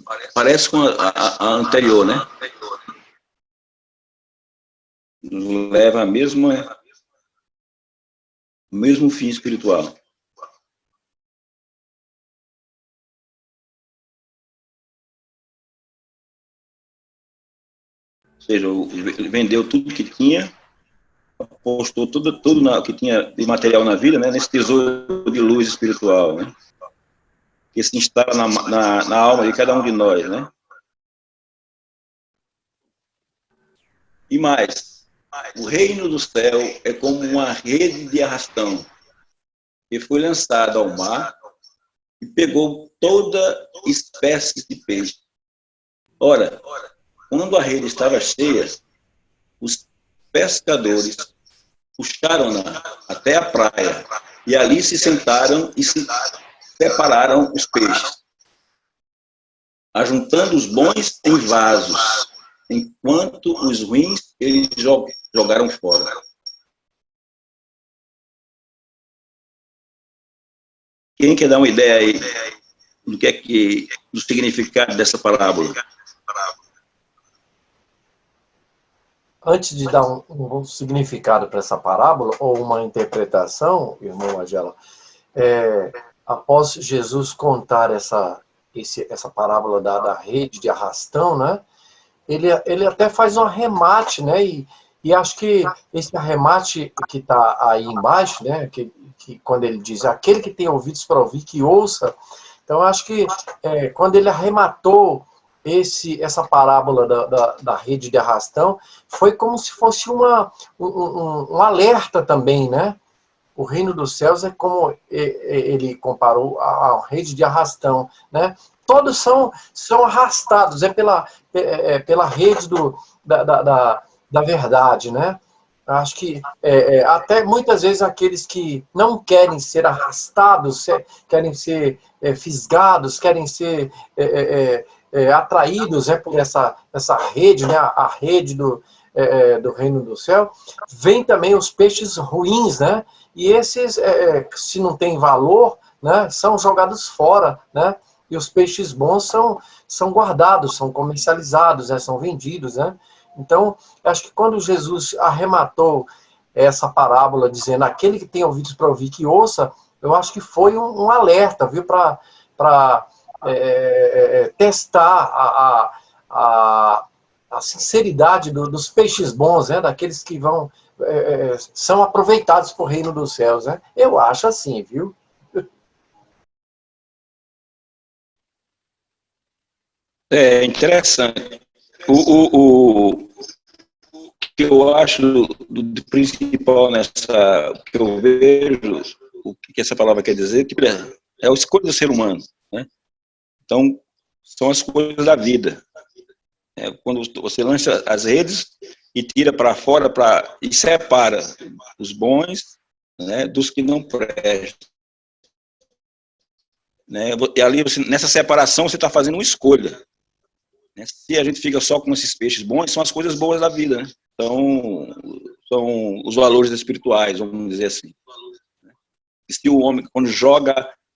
com a anterior, né? Nos leva ao mesmo fim espiritual. Ou seja, ele vendeu tudo que tinha, apostou tudo que tinha de material na vida, né? Nesse tesouro de luz espiritual, né? Que se instala na alma de cada um de nós, né? E mais, o reino do céu é como uma rede de arrastão que foi lançada ao mar e pegou toda espécie de peixe. Ora, quando a rede estava cheia, os pescadores puxaram-na até a praia e ali se sentaram e se separaram os peixes, ajuntando os bons em vasos, enquanto os ruins eles jogaram fora. Quem quer dar uma ideia aí do que é que, do significado dessa parábola? Antes de dar um significado para essa parábola, ou uma interpretação, irmão Magela, após Jesus contar essa parábola da rede de arrastão, né, ele até faz um arremate, né, e acho que esse arremate que está aí embaixo, né, que quando ele diz, aquele que tem ouvidos para ouvir, que ouça, então acho que quando ele arrematou essa parábola da rede de arrastão, foi como se fosse um alerta também, né? O reino dos céus é como ele comparou a rede de arrastão, né? Todos são arrastados, pela rede da verdade, né? Acho que até muitas vezes aqueles que não querem ser arrastados, querem ser fisgados, querem ser atraídos por essa rede, né? A rede do reino do céu, vem também os peixes ruins, né? E esses, se não tem valor, né, são jogados fora, né? E os peixes bons são guardados, são comercializados, né, são vendidos, né? Então, acho que quando Jesus arrematou essa parábola dizendo aquele que tem ouvidos para ouvir que ouça, eu acho que foi um alerta, viu, para testar a sinceridade dos peixes bons, né, daqueles que são aproveitados por reino dos céus, né? Eu acho assim, viu? É interessante. O que eu acho do principal nessa, que eu vejo, o que essa palavra quer dizer, que é a escolha do ser humano, né? Então, são as coisas da vida. Quando você lança as redes e tira para fora e separa os bons, né, dos que não prestam. Né? E ali, nessa separação, você está fazendo uma escolha. Né? Se a gente fica só com esses peixes bons, são as coisas boas da vida. Né? Então, são os valores espirituais, vamos dizer assim. E se o homem, quando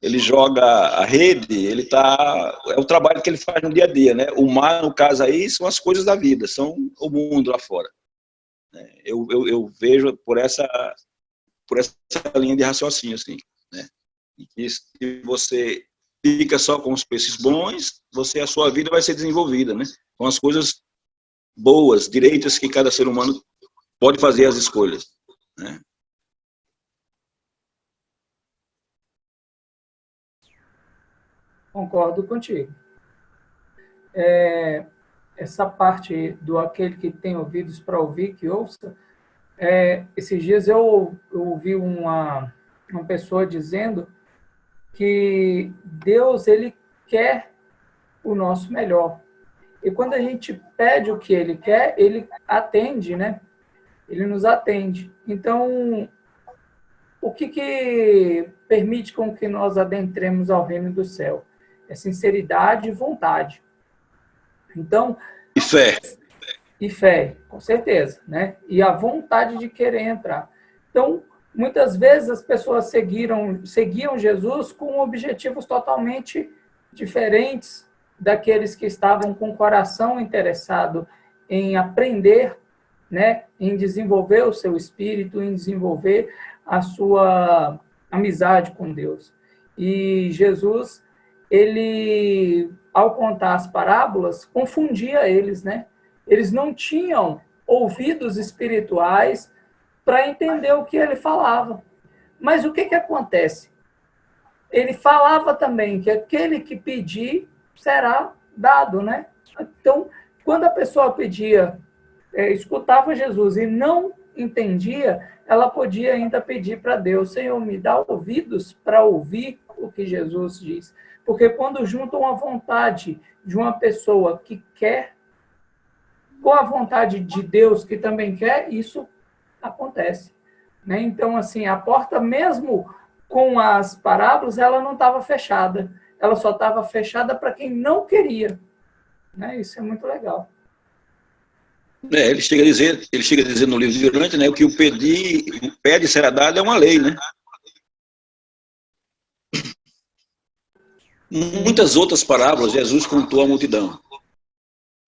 ele joga a rede, é o trabalho que ele faz no dia a dia, né? O mar, no caso aí, são as coisas da vida, são o mundo lá fora. Eu vejo por essa linha de raciocínio, assim, né? E que se você fica só com os peixes bons, a sua vida vai ser desenvolvida, né? Com as coisas boas, direitas que cada ser humano pode fazer as escolhas, né? Concordo contigo. Essa parte do aquele que tem ouvidos para ouvir, que ouça, esses dias eu ouvi uma pessoa dizendo que Deus, ele quer o nosso melhor. E quando a gente pede o que ele quer, ele atende, né? Ele nos atende. Então, o que permite com que nós adentremos ao reino do céu? É sinceridade e vontade. Então, e fé, com certeza, né? E a vontade de querer entrar. Então, muitas vezes as pessoas seguiam Jesus com objetivos totalmente diferentes daqueles que estavam com o coração interessado em aprender, né? Em desenvolver o seu espírito, em desenvolver a sua amizade com Deus. E Jesus, ele, ao contar as parábolas, confundia eles, né? Eles não tinham ouvidos espirituais para entender o que ele falava. Mas o que acontece? Ele falava também que aquele que pedir será dado, né? Então, quando a pessoa pedia, escutava Jesus e não entendia, ela podia ainda pedir para Deus: Senhor, me dá ouvidos para ouvir o que Jesus diz. Porque quando juntam a vontade de uma pessoa que quer com a vontade de Deus, que também quer, isso acontece. Né? Então, assim, a porta, mesmo com as parábolas, ela não estava fechada. Ela só estava fechada para quem não queria. Né? Isso é muito legal. Ele chega a dizer no livro de Dante, né, o que o pede será dado é uma lei, né? Muitas outras parábolas Jesus contou à multidão.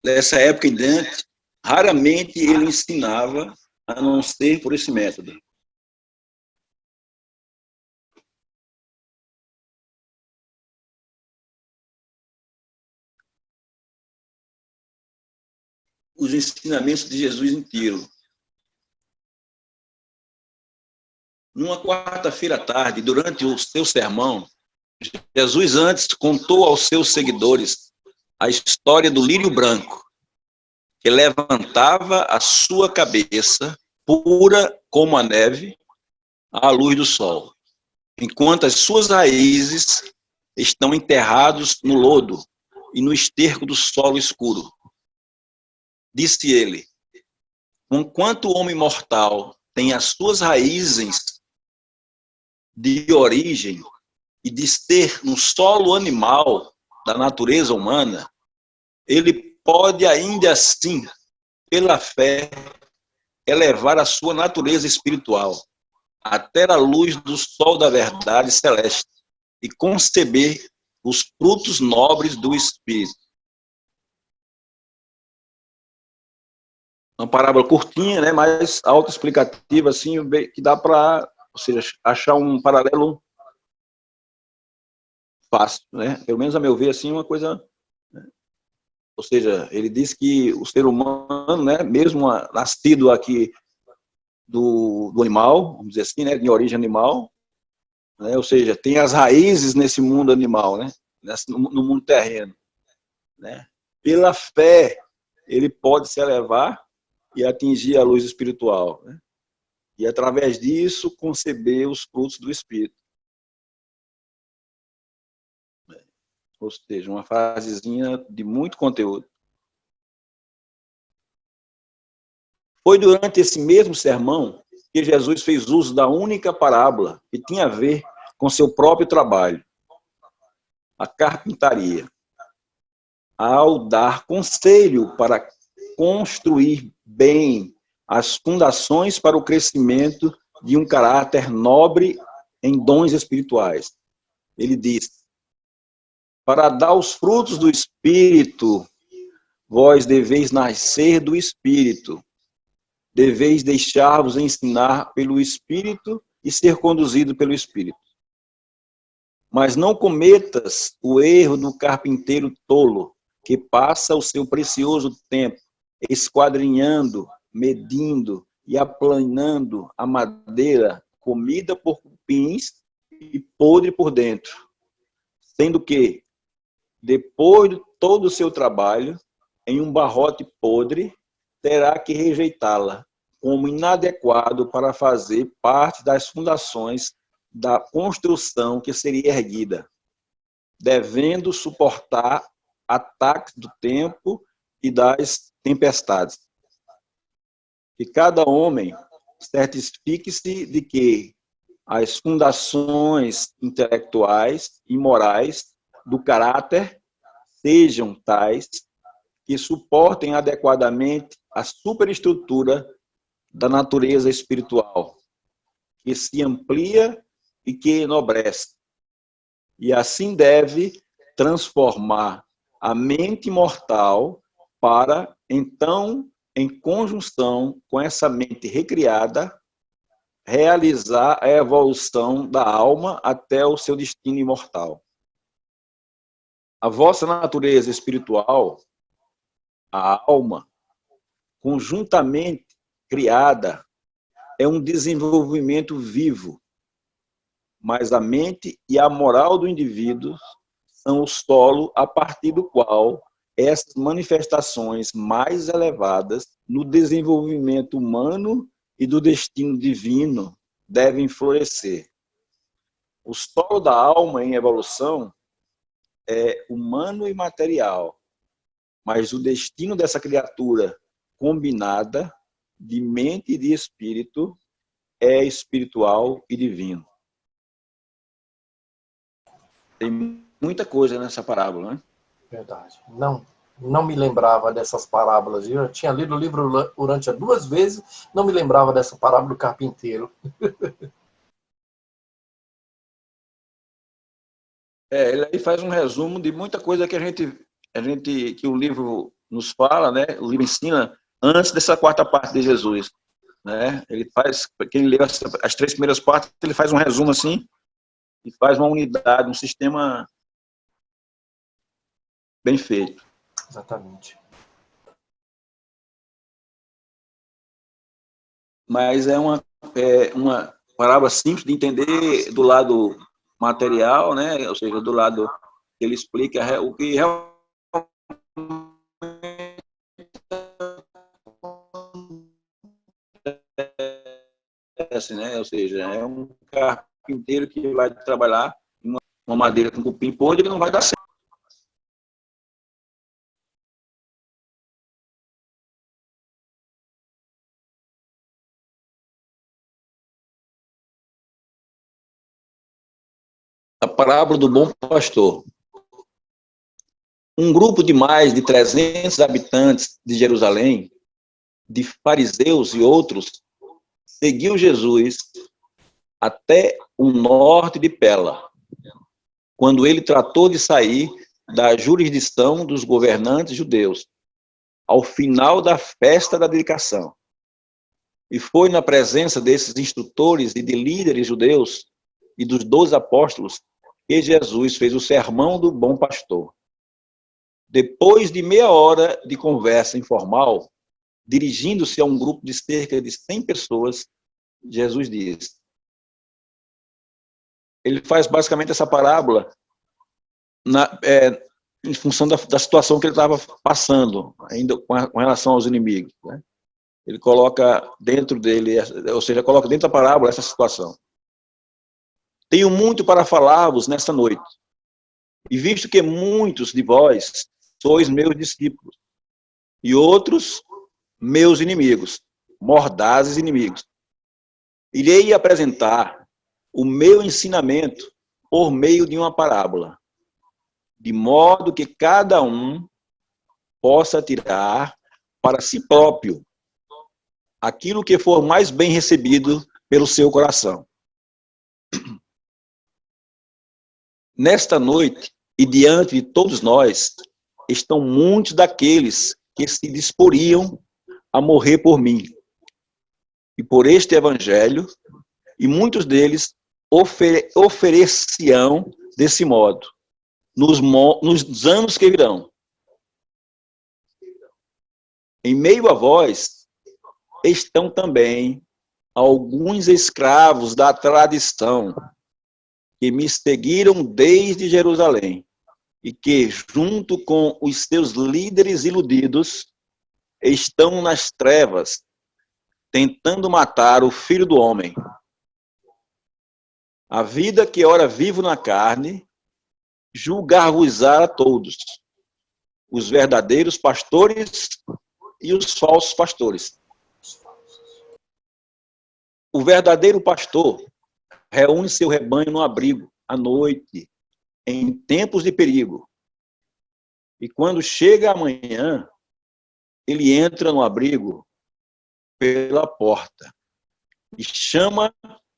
Dessa época em diante, raramente ele ensinava a não ser por esse método. Os ensinamentos de Jesus inteiro. Numa quarta-feira à tarde, durante o seu sermão, Jesus antes contou aos seus seguidores a história do lírio branco, que levantava a sua cabeça, pura como a neve, à luz do sol, enquanto as suas raízes estão enterrados no lodo e no esterco do solo escuro. Disse ele: enquanto o homem mortal tem as suas raízes de origem e de ser no solo animal da natureza humana, ele pode ainda assim, pela fé, elevar a sua natureza espiritual até a luz do sol da verdade celeste e conceber os frutos nobres do Espírito. Uma parábola curtinha, né, mas autoexplicativa, assim, que dá para, ou seja, achar um paralelo fácil, né? Pelo menos a meu ver, assim, uma coisa, né? Ou seja, ele diz que o ser humano, né, mesmo nascido aqui do animal, vamos dizer assim, né, de origem animal, né, ou seja, tem as raízes nesse mundo animal, né, no mundo terreno, né? Pela fé, ele pode se elevar e atingir a luz espiritual, né? E através disso conceber os frutos do Espírito. Ou seja, uma frasezinha de muito conteúdo. Foi durante esse mesmo sermão que Jesus fez uso da única parábola que tinha a ver com seu próprio trabalho, a carpintaria, ao dar conselho para construir bem as fundações para o crescimento de um caráter nobre em dons espirituais. Ele diz: para dar os frutos do Espírito, vós deveis nascer do Espírito. Deveis deixar-vos ensinar pelo Espírito e ser conduzido pelo Espírito. Mas não cometas o erro do carpinteiro tolo, que passa o seu precioso tempo esquadrinhando, medindo e aplanando a madeira comida por cupins e podre por dentro, sendo que, depois de todo o seu trabalho, em um barrote podre, terá que rejeitá-la como inadequado para fazer parte das fundações da construção que seria erguida, devendo suportar ataques do tempo e das tempestades. Que cada homem certifique-se de que as fundações intelectuais e morais do caráter sejam tais que suportem adequadamente a superestrutura da natureza espiritual, que se amplia e que enobrece. E assim deve transformar a mente mortal para, então, em conjunção com essa mente recriada, realizar a evolução da alma até o seu destino imortal. A vossa natureza espiritual, a alma, conjuntamente criada, é um desenvolvimento vivo, mas a mente e a moral do indivíduo são o solo a partir do qual essas manifestações mais elevadas no desenvolvimento humano e do destino divino devem florescer. O solo da alma em evolução é humano e material, mas o destino dessa criatura combinada de mente e de espírito é espiritual e divino. Tem muita coisa nessa parábola, né? Verdade. Não me lembrava dessas parábolas. Eu tinha lido o livro Urântia 2 vezes, não me lembrava dessa parábola do carpinteiro. Ele aí faz um resumo de muita coisa que que o livro nos fala, né? O livro ensina antes dessa quarta parte de Jesus, né? Ele faz, quem lê as três primeiras partes, ele faz um resumo assim e faz uma unidade, um sistema bem feito. Exatamente. Mas é uma parábola simples de entender do lado material, né? Ou seja, do lado que ele explica o que realmente acontece, né? Ou seja, é um carpinteiro que vai trabalhar uma madeira com cupim podre, ele não vai dar certo. A parábola do bom pastor. Um grupo de mais de 300 habitantes de Jerusalém, de fariseus e outros, seguiu Jesus até o norte de Pela, quando ele tratou de sair da jurisdição dos governantes judeus, ao final da festa da dedicação. E foi na presença desses instrutores e de líderes judeus e dos 12 apóstolos que Jesus fez o sermão do bom pastor. Depois de meia hora de conversa informal, dirigindo-se a um grupo de cerca de 100 pessoas, Jesus diz. Ele faz basicamente essa parábola em função da situação que ele estava passando, ainda com relação aos inimigos, né? Ele coloca dentro dele, ou seja, coloca dentro da parábola essa situação. Tenho muito para falar-vos nesta noite, e visto que muitos de vós sois meus discípulos, e outros meus inimigos, mordazes inimigos, irei apresentar o meu ensinamento por meio de uma parábola, de modo que cada um possa tirar para si próprio aquilo que for mais bem recebido pelo seu coração. Nesta noite, e diante de todos nós, estão muitos daqueles que se disporiam a morrer por mim e por este evangelho, e muitos deles ofereciam desse modo nos anos que virão. Em meio a vós estão também alguns escravos da tradição que me seguiram desde Jerusalém e que, junto com os seus líderes iludidos, estão nas trevas, tentando matar o Filho do Homem. A vida que ora vivo na carne, julgar-vos-á a todos, os verdadeiros pastores e os falsos pastores. O verdadeiro pastor reúne seu rebanho no abrigo, à noite, em tempos de perigo. E quando chega a manhã, ele entra no abrigo pela porta e chama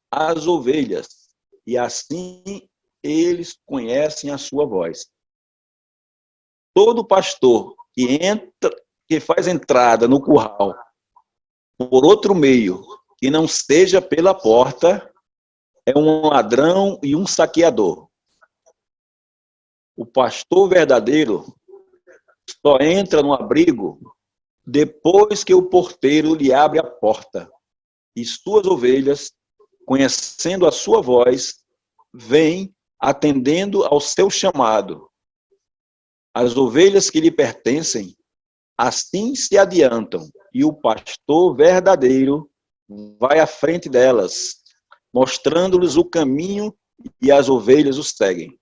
as ovelhas, e assim eles conhecem a sua voz. Todo pastor que faz entrada no curral por outro meio, que não seja pela porta, é um ladrão e um saqueador. O pastor verdadeiro só entra no abrigo depois que o porteiro lhe abre a porta, e suas ovelhas, conhecendo a sua voz, vêm atendendo ao seu chamado. As ovelhas que lhe pertencem, assim se adiantam, e o pastor verdadeiro vai à frente delas, mostrando-lhes o caminho, e as ovelhas o seguem.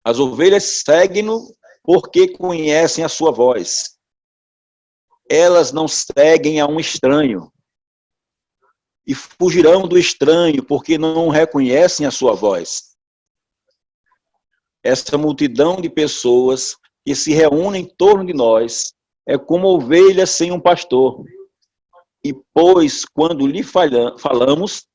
As ovelhas seguem-no porque conhecem a sua voz. Elas não seguem a um estranho, e fugirão do estranho porque não reconhecem a sua voz. Essa multidão de pessoas que se reúnem em torno de nós é como ovelhas sem um pastor. E pois, quando lhe falamos,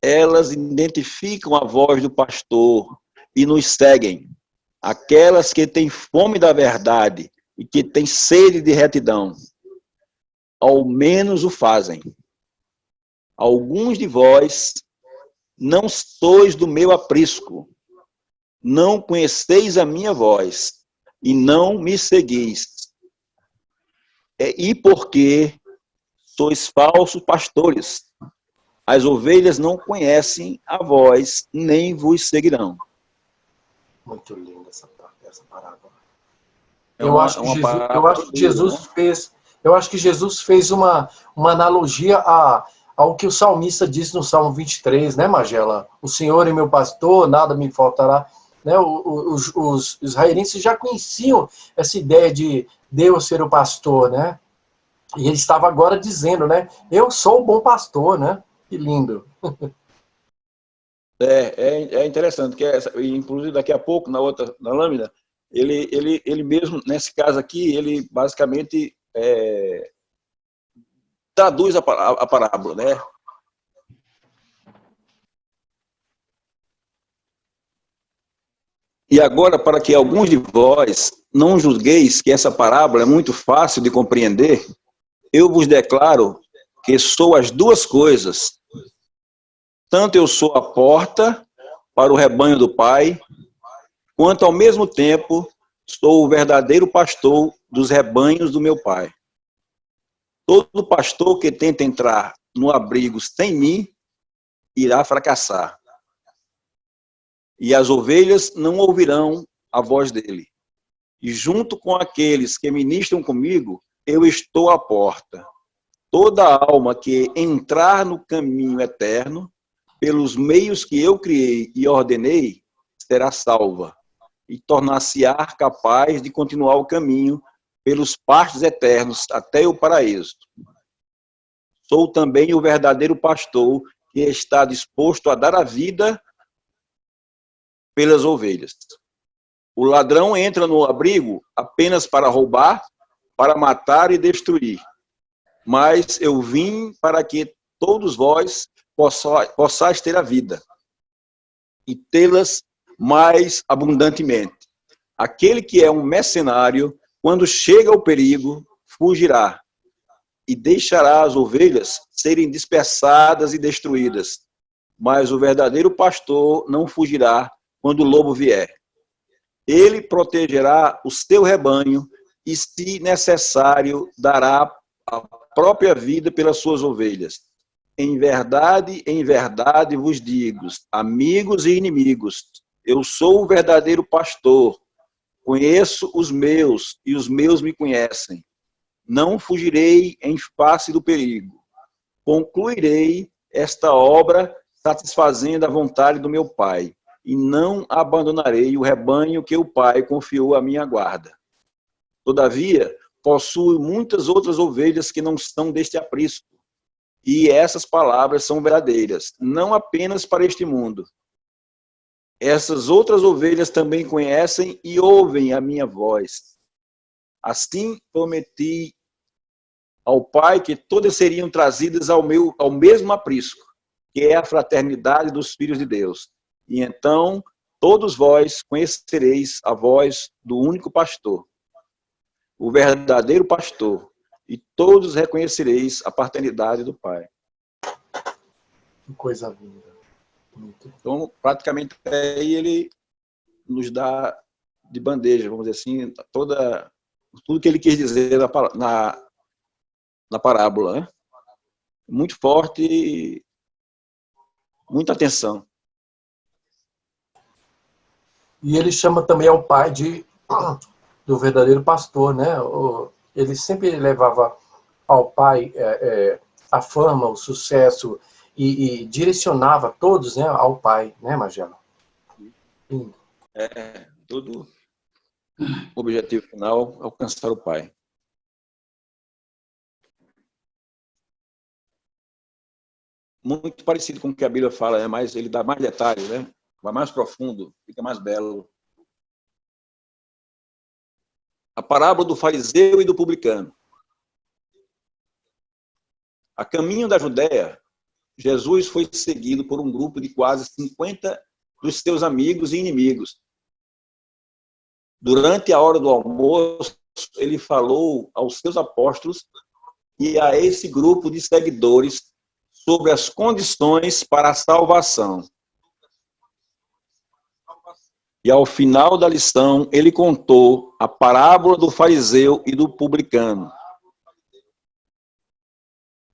elas identificam a voz do pastor e nos seguem. Aquelas que têm fome da verdade e que têm sede de retidão, ao menos o fazem. Alguns de vós não sois do meu aprisco, não conheceis a minha voz, e não me seguis. E porque sois falsos pastores, as ovelhas não conhecem a voz, nem vos seguirão. Muito linda essa parábola. É Eu acho que Jesus fez, eu acho que Jesus fez uma analogia ao que o salmista diz no Salmo 23, né, Magela? O Senhor é meu pastor, nada me faltará. Né? Os israelenses já conheciam essa ideia de Deus ser o pastor, né? E ele estava agora dizendo, né? Eu sou o bom pastor, né? Que lindo. É interessante, que inclusive daqui a pouco, na lâmina, ele mesmo, nesse caso aqui, ele basicamente traduz a parábola, né? E agora, para que alguns de vós não julgueis que essa parábola é muito fácil de compreender, eu vos declaro que sou as duas coisas. Tanto eu sou a porta para o rebanho do Pai, quanto ao mesmo tempo sou o verdadeiro pastor dos rebanhos do meu Pai. Todo pastor que tenta entrar no abrigo sem mim irá fracassar. E as ovelhas não ouvirão a voz dele. E junto com aqueles que ministram comigo, eu estou à porta. Toda alma que entrar no caminho eterno, pelos meios que eu criei e ordenei, será salva, e tornar-se-á capaz de continuar o caminho pelos pastos eternos até o paraíso. Sou também o verdadeiro pastor que está disposto a dar a vida pelas ovelhas. O ladrão entra no abrigo apenas para roubar, para matar e destruir. Mas eu vim para que todos vós possais ter a vida e tê-las mais abundantemente. Aquele que é um mercenário, quando chega o perigo, fugirá e deixará as ovelhas serem dispersadas e destruídas. Mas o verdadeiro pastor não fugirá quando o lobo vier. Ele protegerá o seu rebanho e, se necessário, dará a própria vida pelas suas ovelhas. Em verdade vos digo, amigos e inimigos, eu sou o verdadeiro pastor, conheço os meus e os meus me conhecem. Não fugirei em face do perigo. Concluirei esta obra satisfazendo a vontade do meu Pai, e não abandonarei o rebanho que o Pai confiou à minha guarda. Todavia, possuo muitas outras ovelhas que não são deste aprisco, e essas palavras são verdadeiras, não apenas para este mundo. Essas outras ovelhas também conhecem e ouvem a minha voz. Assim prometi ao Pai que todas seriam trazidas ao mesmo aprisco, que é a fraternidade dos filhos de Deus. E então todos vós conhecereis a voz do único pastor, o verdadeiro pastor, e todos reconhecereis a paternidade do Pai. Que coisa linda. Muito. Então, praticamente, aí ele nos dá de bandeja, vamos dizer assim, tudo que ele quis dizer na parábola, né? Muito forte e muita atenção. E ele chama também ao pai do verdadeiro pastor, né? Ele sempre levava ao pai a fama, o sucesso e direcionava todos, né, ao pai, né, Magela? Todo o objetivo final, alcançar o Pai. Muito parecido com o que a Bíblia fala, né? Mas ele dá mais detalhes, né? Vai mais profundo, fica mais belo. A parábola do fariseu e do publicano. A caminho da Judéia, Jesus foi seguido por um grupo de quase 50 dos seus amigos e inimigos. Durante a hora do almoço, ele falou aos seus apóstolos e a esse grupo de seguidores sobre as condições para a salvação. E ao final da lição, ele contou a parábola do fariseu e do publicano.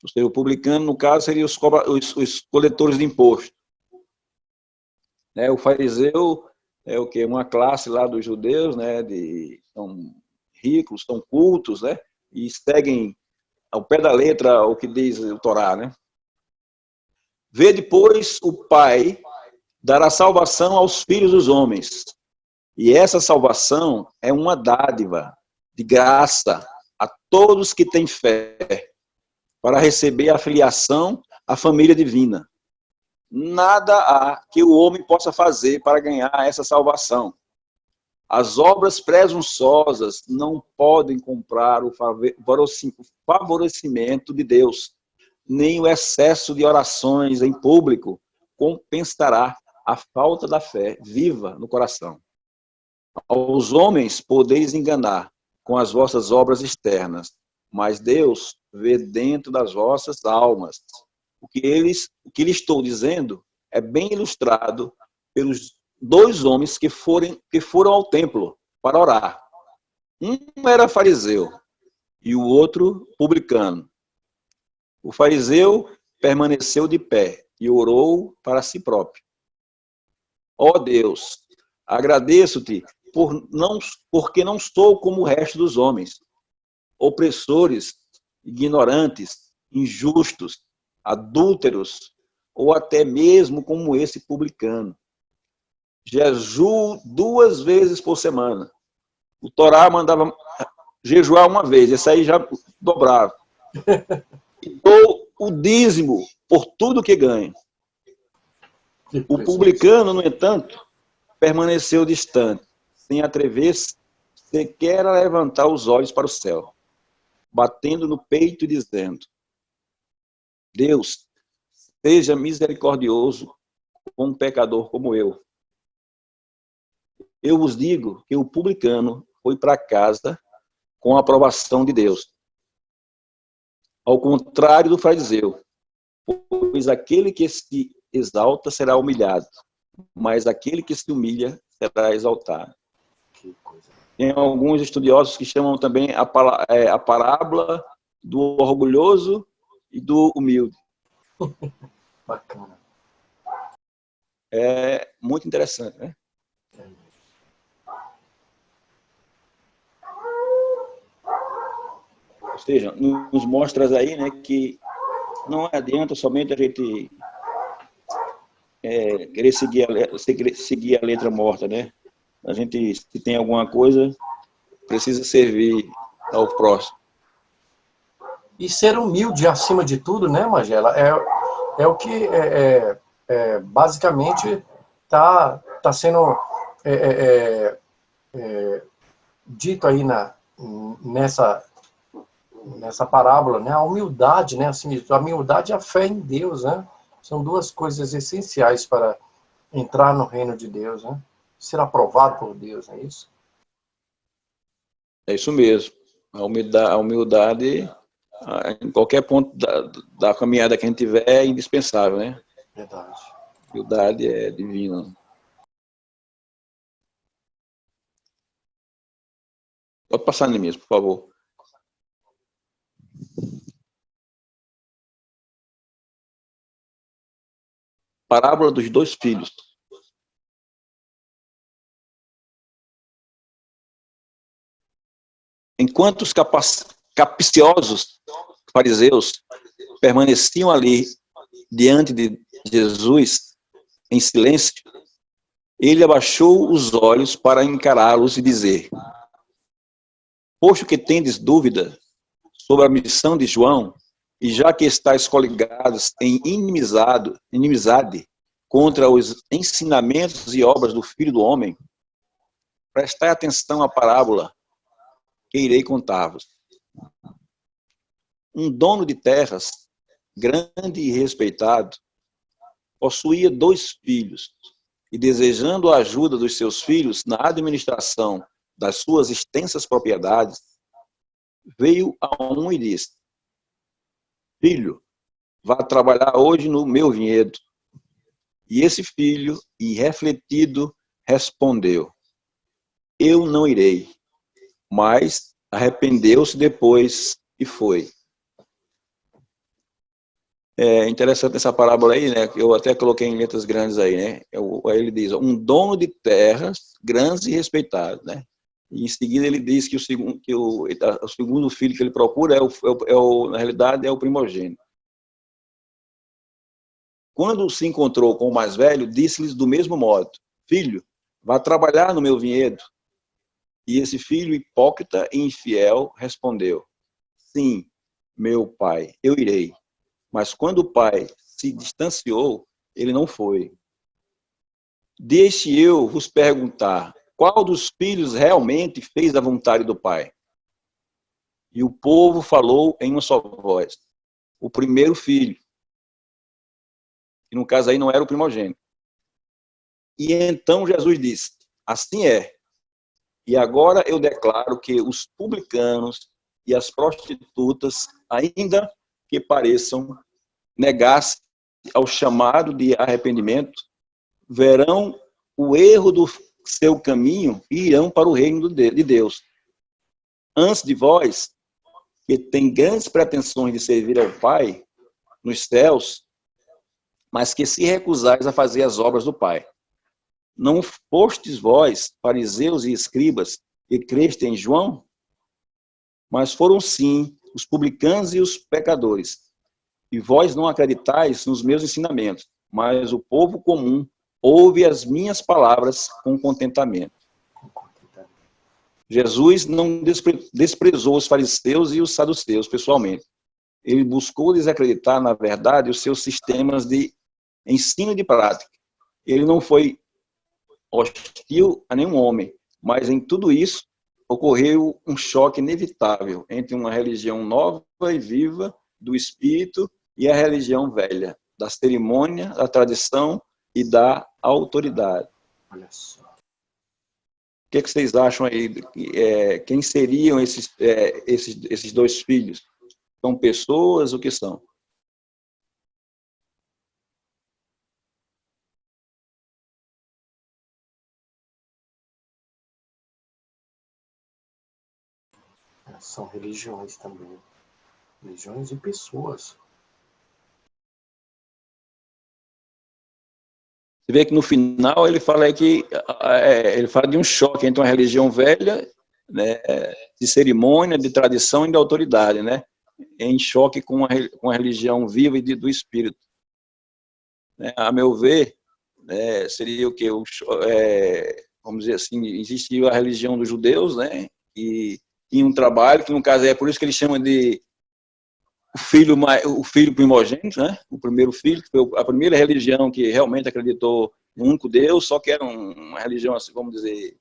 Ou seja, o publicano, no caso, seria os coletores de imposto. O fariseu é o quê? Uma classe lá dos judeus, né? São ricos, são cultos, né? E seguem ao pé da letra o que diz o Torá, né? Vê depois o Pai dará salvação aos filhos dos homens. E essa salvação é uma dádiva de graça a todos que têm fé, para receber a filiação à família divina. Nada há que o homem possa fazer para ganhar essa salvação. As obras presunçosas não podem comprar o favorecimento de Deus, nem o excesso de orações em público compensará a falta da fé viva no coração. Aos homens podeis enganar com as vossas obras externas, mas Deus vê dentro das vossas almas. O que lhe estou dizendo é bem ilustrado pelos dois homens que foram ao templo para orar. Um era fariseu e o outro publicano. O fariseu permaneceu de pé e orou para si próprio. Ó Deus, agradeço-te porque não sou como o resto dos homens, opressores, ignorantes, injustos, adúlteros, ou até mesmo como esse publicano. Jejuo 2 vezes por semana. O Torá mandava jejuar uma vez, esse aí já dobrava. E dou o dízimo por tudo que ganho. O publicano, no entanto, permaneceu distante, sem atrever-se sequer a levantar os olhos para o céu, batendo no peito e dizendo: Deus, seja misericordioso com um pecador como eu. Eu vos digo que o publicano foi para casa com a aprovação de Deus, ao contrário do fariseu, pois aquele que se exalta será humilhado, mas aquele que se humilha será exaltado. Tem alguns estudiosos que chamam também a parábola do orgulhoso e do humilde. Bacana. É muito interessante, né? Ou seja, nos mostra aí, né, que não adianta somente a gente querer seguir a letra morta, né? A gente, se tem alguma coisa, precisa servir ao próximo. E ser humilde acima de tudo, né, Magela? É o que basicamente está sendo dito aí nessa parábola, né? A humildade, né? Assim, a humildade e a fé em Deus, né? São duas coisas essenciais para entrar no reino de Deus, né? Ser aprovado por Deus, é isso? É isso mesmo. A humildade em qualquer ponto da caminhada que a gente tiver, é indispensável, né? Verdade. A humildade é divina. Pode passar em mim, por favor. Parábola dos 2 filhos. Enquanto os capciosos fariseus permaneciam ali diante de Jesus em silêncio, ele abaixou os olhos para encará-los e dizer: posto que tendes dúvida sobre a missão de João, e já que estáis coligados em inimizade contra os ensinamentos e obras do Filho do Homem, prestai atenção à parábola que irei contar-vos. Um dono de terras grande e respeitado, possuía 2 filhos e, desejando a ajuda dos seus filhos na administração das suas extensas propriedades, veio a um e disse: filho, vá trabalhar hoje no meu vinhedo. E esse filho, irrefletido, respondeu: eu não irei. Mas arrependeu-se depois e foi. É interessante essa parábola aí, né? Eu até coloquei em letras grandes aí, né? Aí ele diz: um dono de terras grandes e respeitados, né? E em seguida ele diz que o segundo filho que ele procura na realidade, é o primogênito. Quando se encontrou com o mais velho, disse-lhes do mesmo modo: filho, vá trabalhar no meu vinhedo. E esse filho hipócrita e infiel respondeu: sim, meu pai, eu irei. Mas quando o pai se distanciou, ele não foi. Deixe eu vos perguntar, qual dos filhos realmente fez a vontade do pai? E o povo falou em uma só voz: o primeiro filho. Que no caso aí não era o primogênito. E então Jesus disse: assim é. E agora eu declaro que os publicanos e as prostitutas, ainda que pareçam negar-se ao chamado de arrependimento, verão o erro do seu caminho e irão para o reino de Deus. Antes de vós, que tem grandes pretensões de servir ao Pai nos céus, mas que se recusais a fazer as obras do Pai. Não fostes vós, fariseus e escribas, que creste em João? Mas foram sim os publicanos e os pecadores. E vós não acreditais nos meus ensinamentos, mas o povo comum ouve as minhas palavras com contentamento. Jesus não desprezou os fariseus e os saduceus pessoalmente. Ele buscou desacreditar, na verdade, os seus sistemas de ensino e de prática. Ele não foi hostil a nenhum homem, mas em tudo isso ocorreu um choque inevitável entre uma religião nova e viva do Espírito e a religião velha, da cerimônia, da tradição e da autoridade. Olha só. O que vocês acham aí? Quem seriam esses 2 filhos? São pessoas? O que são? São religiões também. Religiões e pessoas. Você vê que no final ele fala ele fala de um choque entre uma religião velha, né, de cerimônia, de tradição e de autoridade, né, em choque com a religião viva e do Espírito. A meu ver, seria o que? Vamos dizer assim, existia a religião dos judeus, né, e tinha um trabalho, que no caso é por isso que eles chamam de o filho primogênito, né? O primeiro filho, que foi a primeira religião que realmente acreditou no único Deus, só que era uma religião, assim, vamos dizer,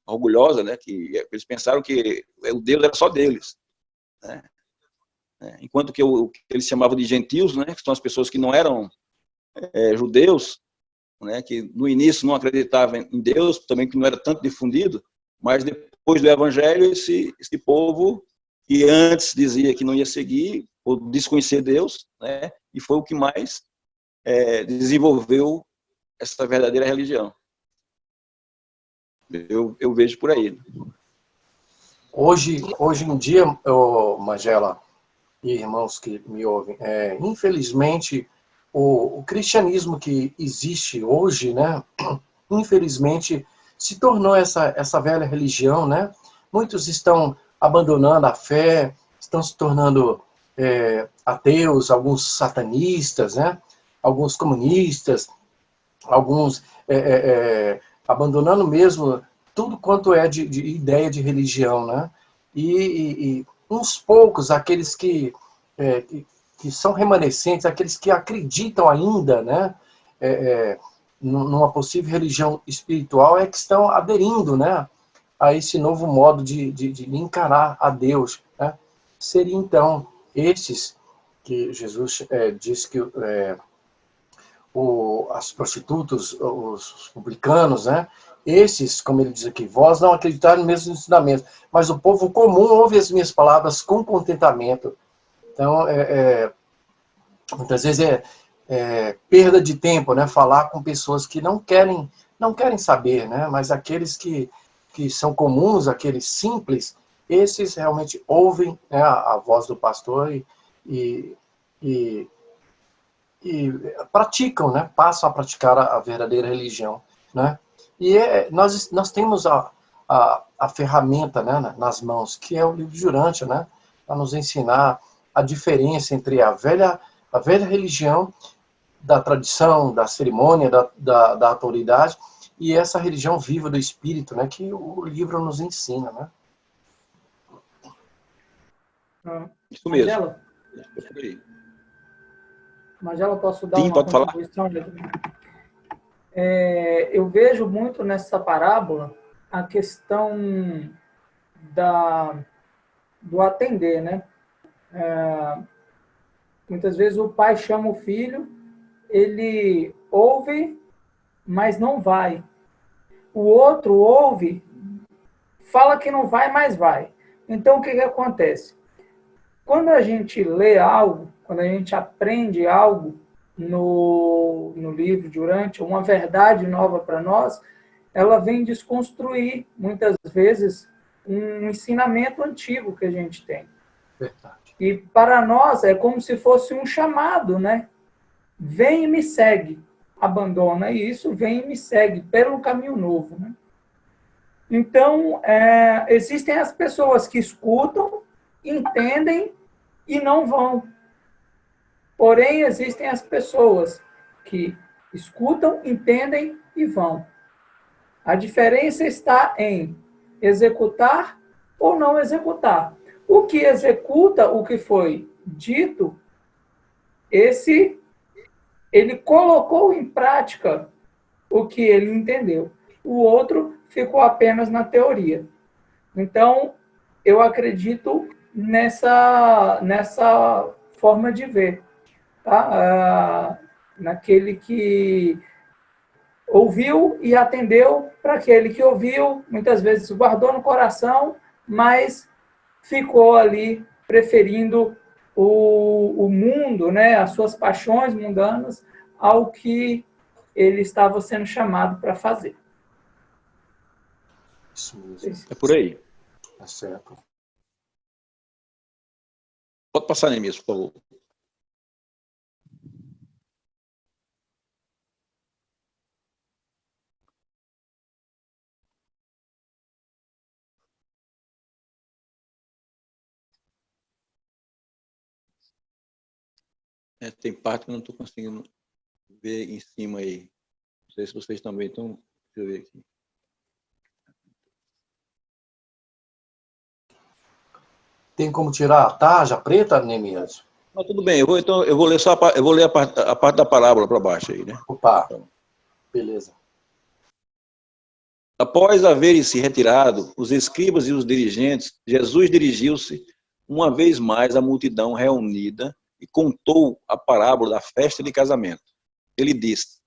orgulhosa, né? Que eles pensaram que o Deus era só deles, né? Enquanto que o que eles chamavam de gentios, né? Que são as pessoas que não eram judeus, né? Que no início não acreditavam em Deus, também que não era tanto difundido, mas depois do Evangelho esse povo que antes dizia que não ia seguir, ou desconhecer Deus, né? E foi o que mais desenvolveu essa verdadeira religião. Eu vejo por aí. Hoje em dia, Magela e irmãos que me ouvem, infelizmente, o cristianismo que existe hoje, né? Infelizmente, se tornou essa velha religião, né? Muitos estão abandonando a fé, estão se tornando ateus, alguns satanistas, né? Alguns comunistas, alguns abandonando mesmo tudo quanto é de ideia de religião, né? E uns poucos, aqueles que são remanescentes, aqueles que acreditam ainda, né? Numa possível religião espiritual, que estão aderindo, né? A esse novo modo de encarar a Deus, né? Seria então estes que Jesus diz que as prostitutas, os publicanos, né? Esses, como ele diz aqui, vós não acreditaram nos meus ensinamentos, mas o povo comum ouve as minhas palavras com contentamento. Então, muitas vezes perda de tempo, né? Falar com pessoas que não querem saber, né? Mas aqueles que são comuns, aqueles simples, esses realmente ouvem, né, a voz do pastor e praticam, né? Passam a praticar a verdadeira religião, né? E nós temos a ferramenta, né, nas mãos, que é o livro de Urântia, né? Para nos ensinar a diferença entre a velha religião da tradição, da cerimônia, da autoridade, e essa religião viva do Espírito, né, que o livro nos ensina, né? Isso mesmo. Magela? Magela, posso dar uma pode contribuição? Eu vejo muito nessa parábola a questão do atender, né? Muitas vezes o pai chama o filho, ele ouve, mas não vai. O outro ouve, fala que não vai, mas vai. Então, o que acontece? Quando a gente lê algo, quando a gente aprende algo no livro de Urântia, uma verdade nova para nós, ela vem desconstruir, muitas vezes, um ensinamento antigo que a gente tem. Verdade. E para nós é como se fosse um chamado, né? Vem e me segue. Abandona isso, vem e me segue pelo caminho novo, né? Então, existem as pessoas que escutam, entendem e não vão. Porém, existem as pessoas que escutam, entendem e vão. A diferença está em executar ou não executar. O que executa o que foi dito, ele colocou em prática o que ele entendeu. O outro ficou apenas na teoria. Então, eu acredito nessa forma de ver. Tá? Naquele que ouviu e atendeu, para aquele que ouviu, muitas vezes guardou no coração, mas ficou ali preferindo o mundo, né, as suas paixões mundanas, ao que ele estava sendo chamado para fazer. Isso mesmo. É por aí. Tá certo. Pode passar, Neemias, por favor. Tem parte que eu não estou conseguindo ver em cima aí. Não sei se vocês também estão. Deixa eu ver aqui. Tem como tirar a tarja preta, Neemias? Não, tudo bem, eu vou ler só a parte da parábola para baixo aí, né? Opa, beleza. Após haverem se retirado os escribas e os dirigentes, Jesus dirigiu-se uma vez mais à multidão reunida e contou a parábola da festa de casamento. Ele disse: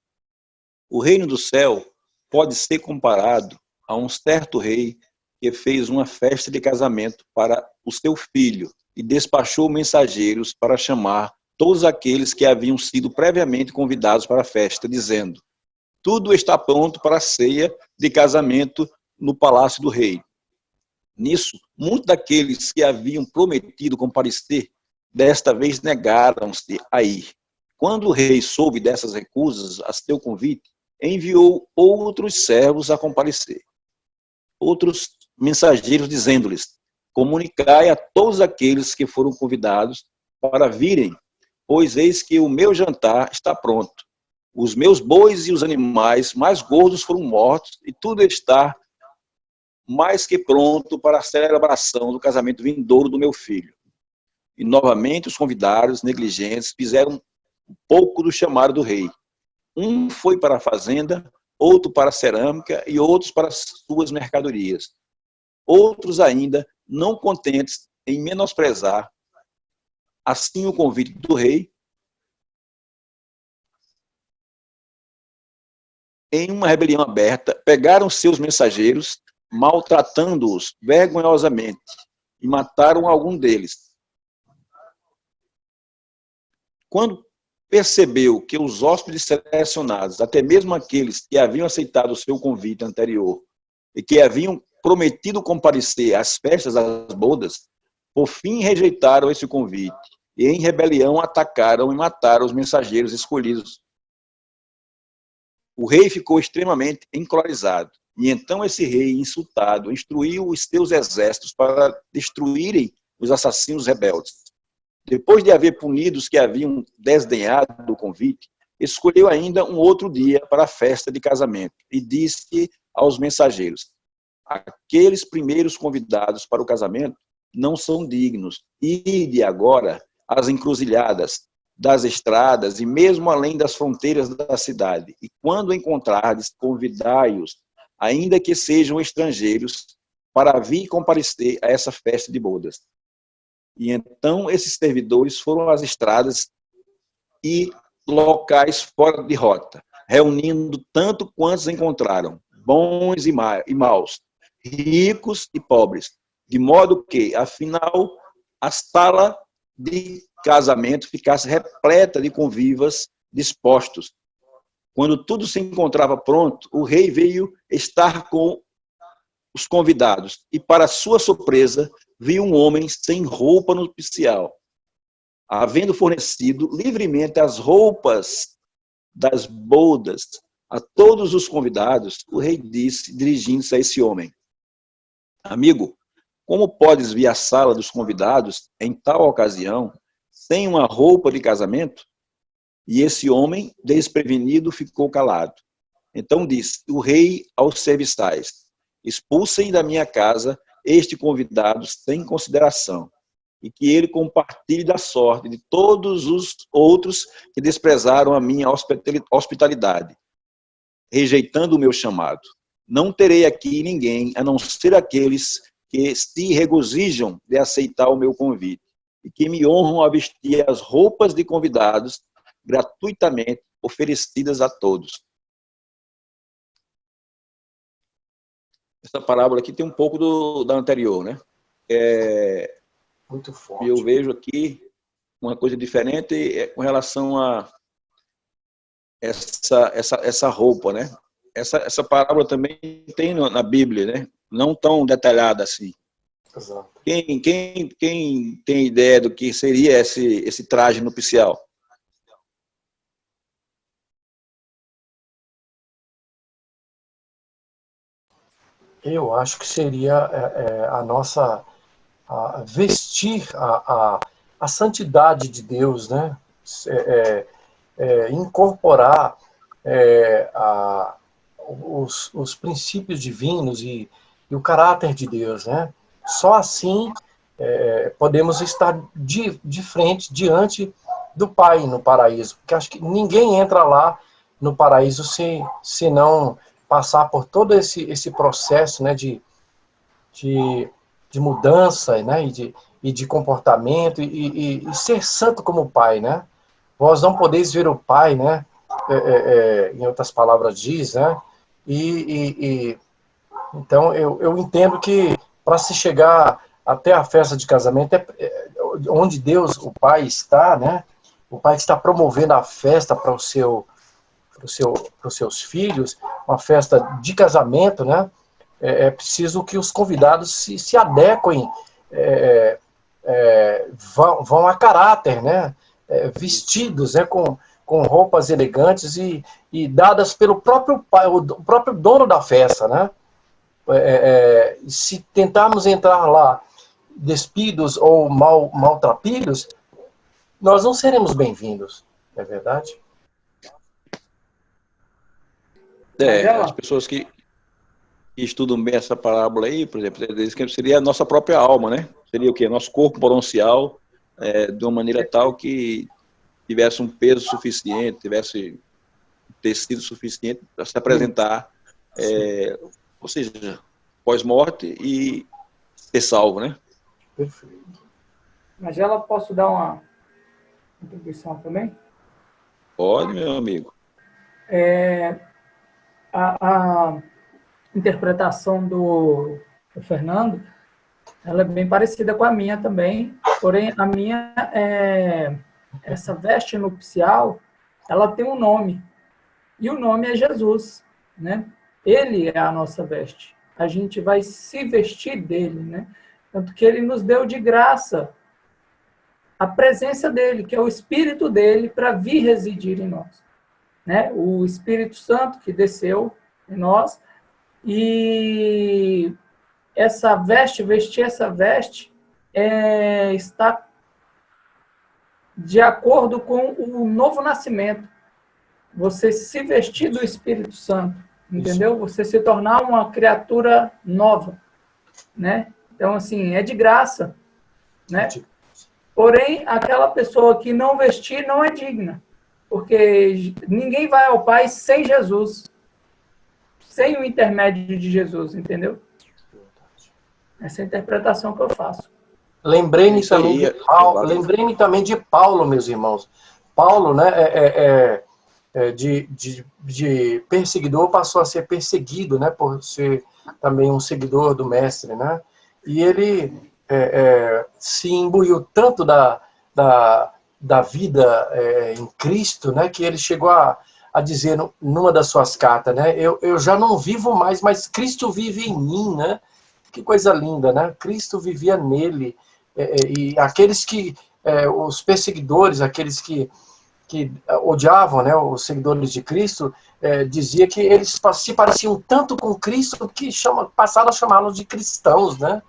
o reino do céu pode ser comparado a um certo rei que fez uma festa de casamento para o seu filho e despachou mensageiros para chamar todos aqueles que haviam sido previamente convidados para a festa, dizendo: tudo está pronto para a ceia de casamento no palácio do rei. Nisso, muitos daqueles que haviam prometido comparecer, desta vez negaram-se a ir. Quando o rei soube dessas recusas a seu convite, enviou outros servos a comparecer. Outros mensageiros dizendo-lhes: comunicai a todos aqueles que foram convidados para virem, pois eis que o meu jantar está pronto. Os meus bois e os animais mais gordos foram mortos e tudo está mais que pronto para a celebração do casamento vindouro do meu filho. E novamente os convidados negligentes fizeram um pouco do chamado do rei. Um foi para a fazenda, outro para a cerâmica e outros para as suas mercadorias. Outros ainda, não contentes em menosprezar assim o convite do rei, em uma rebelião aberta, pegaram seus mensageiros, maltratando-os vergonhosamente, e mataram algum deles. Quando percebeu que os hóspedes selecionados, até mesmo aqueles que haviam aceitado o seu convite anterior e que haviam prometido comparecer às festas das bodas, por fim rejeitaram esse convite e, em rebelião, atacaram e mataram os mensageiros escolhidos. O rei ficou extremamente encolerizado, e então esse rei, insultado, instruiu os seus exércitos para destruírem os assassinos rebeldes. Depois de haver punido os que haviam desdenhado do convite, escolheu ainda um outro dia para a festa de casamento e disse aos mensageiros: aqueles primeiros convidados para o casamento não são dignos. Ide agora às encruzilhadas das estradas e mesmo além das fronteiras da cidade. E quando encontrardes, convidai-os, ainda que sejam estrangeiros, para vir comparecer a essa festa de bodas. E então esses servidores foram às estradas e locais fora de rota, reunindo tanto quantos encontraram, bons e maus, ricos e pobres, de modo que, afinal, a sala de casamento ficasse repleta de convivas dispostos. Quando tudo se encontrava pronto, o rei veio estar com os convidados e, para sua surpresa, viu um homem sem roupa nupcial. Havendo fornecido livremente as roupas das bodas a todos os convidados, o rei disse, dirigindo-se a esse homem: amigo, como podes vir à sala dos convidados em tal ocasião sem uma roupa de casamento? E esse homem, desprevenido, ficou calado. Então disse o rei aos serviçais: expulsem da minha casa este convidado sem consideração, e que ele compartilhe da sorte de todos os outros que desprezaram a minha hospitalidade, rejeitando o meu chamado. Não terei aqui ninguém, a não ser aqueles que se regozijam de aceitar o meu convite, e que me honram a vestir as roupas de convidados gratuitamente oferecidas a todos. Essa parábola aqui tem um pouco da anterior, né? Muito forte. Eu vejo aqui uma coisa diferente com relação a essa roupa, né? Essa parábola também tem na Bíblia, né? Não tão detalhada assim. Exato. Quem tem ideia do que seria esse traje nupcial? Eu acho que seria a nossa vestir a santidade de Deus, né? Incorporar os princípios divinos e o caráter de Deus, né? Só assim podemos estar de frente, diante do Pai no paraíso, porque acho que ninguém entra lá no paraíso se não passar por todo esse processo, né, de mudança, né, e de comportamento, e ser santo como o Pai, né? Vós não podeis ver o Pai, né? Em outras palavras diz, né? Então eu entendo que para se chegar até a festa de casamento onde Deus, o Pai, está, né? O Pai está promovendo a festa para os seus filhos, uma festa de casamento, né? É preciso que os convidados se adequem, vão a caráter, né? Vestidos, né? Com roupas elegantes e dadas pelo próprio pai, o próprio dono da festa, né? Se tentarmos entrar lá despidos ou maltrapilhos, nós não seremos bem-vindos, não é verdade? As pessoas que estudam bem essa parábola aí, por exemplo, dizem que seria a nossa própria alma, né? Seria o quê? Nosso corpo potencial, de uma maneira tal que tivesse um peso suficiente, tivesse um tecido suficiente para se apresentar, ou seja, pós-morte e ser salvo, né? Perfeito. Mas ela posso dar contribuição também? Pode, meu amigo. A interpretação do Fernando, ela é bem parecida com a minha também, porém a minha essa veste nupcial, ela tem um nome, e o nome é Jesus, né? Ele é a nossa veste, a gente vai se vestir dele, né? Tanto que ele nos deu de graça a presença dele, que é o Espírito dele, para vir residir em nós, né? O Espírito Santo que desceu em nós, e essa veste, vestir essa veste, está de acordo com o novo nascimento. Você se vestir do Espírito Santo, entendeu? Você se tornar uma criatura nova, né? Então, assim, é de graça, né? Porém, aquela pessoa que não vestir não é digna, porque ninguém vai ao Pai sem Jesus, sem o intermédio de Jesus, entendeu? Essa é a interpretação que eu faço. Lembrei-me também de Paulo, meus irmãos. Paulo, né, de perseguidor passou a ser perseguido, né, por ser também um seguidor do mestre, né? E ele se imbuiu tanto da vida em Cristo, né, que ele chegou a dizer numa das suas cartas, né, eu já não vivo mais, mas Cristo vive em mim, né? Que coisa linda, né? Cristo vivia nele, e aqueles que, os perseguidores, aqueles que odiavam, né, os seguidores de Cristo, dizia que eles se pareciam tanto com Cristo que passaram a chamá-los de cristãos, né?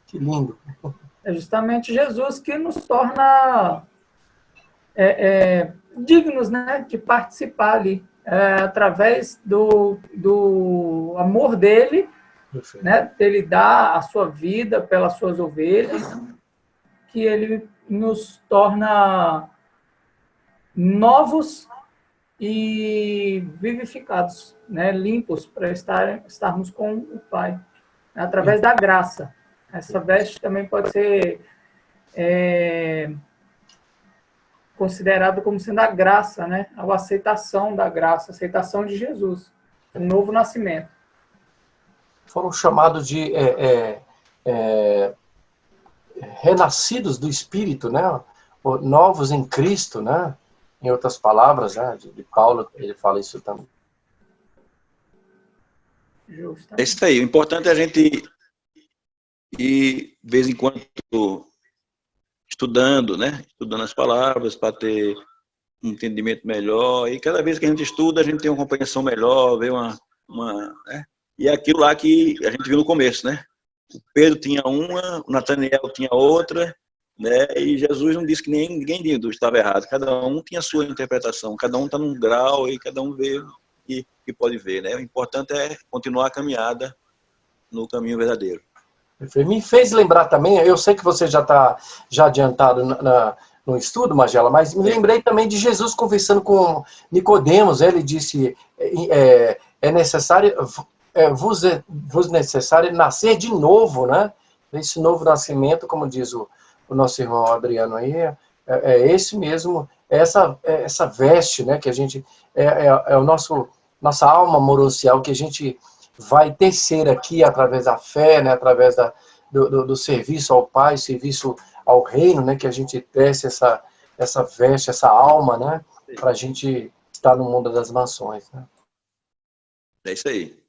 Que lindo. É justamente Jesus que nos torna dignos, né, de participar ali, através do amor dele, né, ele dá a sua vida pelas suas ovelhas, que ele nos torna novos e vivificados, né, limpos para estarmos com o Pai, através da graça. Essa veste também pode ser considerado como sendo a graça, né, a aceitação da graça, a aceitação de Jesus, o novo nascimento. Foram chamados de renascidos do Espírito, né? Novos em Cristo, né? Em outras palavras, né? De Paulo, ele fala isso também. É isso aí. O importante é a gente ir, de vez em quando, estudando, né? Estudando as palavras para ter um entendimento melhor. E cada vez que a gente estuda, a gente tem uma compreensão melhor, vê né? E é aquilo lá que a gente viu no começo, né? O Pedro tinha uma, o Natanael tinha outra, né? E Jesus não disse que ninguém estava errado. Cada um tinha a sua interpretação, cada um está num grau e cada um vê o que pode ver, né? O importante é continuar a caminhada no caminho verdadeiro. Me fez lembrar também, eu sei que você já está adiantado no estudo, Magela, mas me lembrei também de Jesus conversando com Nicodemos. Ele disse, é necessário... vos necessário nascer de novo, né? Esse novo nascimento, como diz o nosso irmão Adriano aí, é esse mesmo, essa veste, né? Que a gente nossa alma moroncial, que a gente vai tecer aqui através da fé, né? Através do serviço ao Pai, serviço ao Reino, né? Que a gente tece essa veste, essa alma, né? Para a gente estar no mundo das nações, né? É isso aí.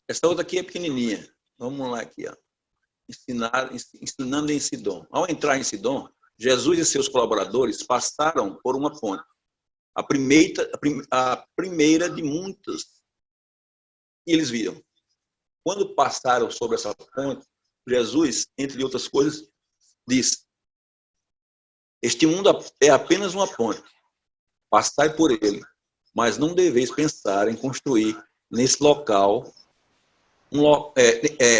Essa outra aqui é pequenininha. Vamos lá aqui, ó. Ensinando em Sidom. Ao entrar em Sidom, Jesus e seus colaboradores passaram por uma ponte. A primeira de muitas que eles viram. Quando passaram sobre essa ponte, Jesus, entre outras coisas, disse: este mundo é apenas uma ponte. Passai por ele, mas não deveis pensar em construir nesse local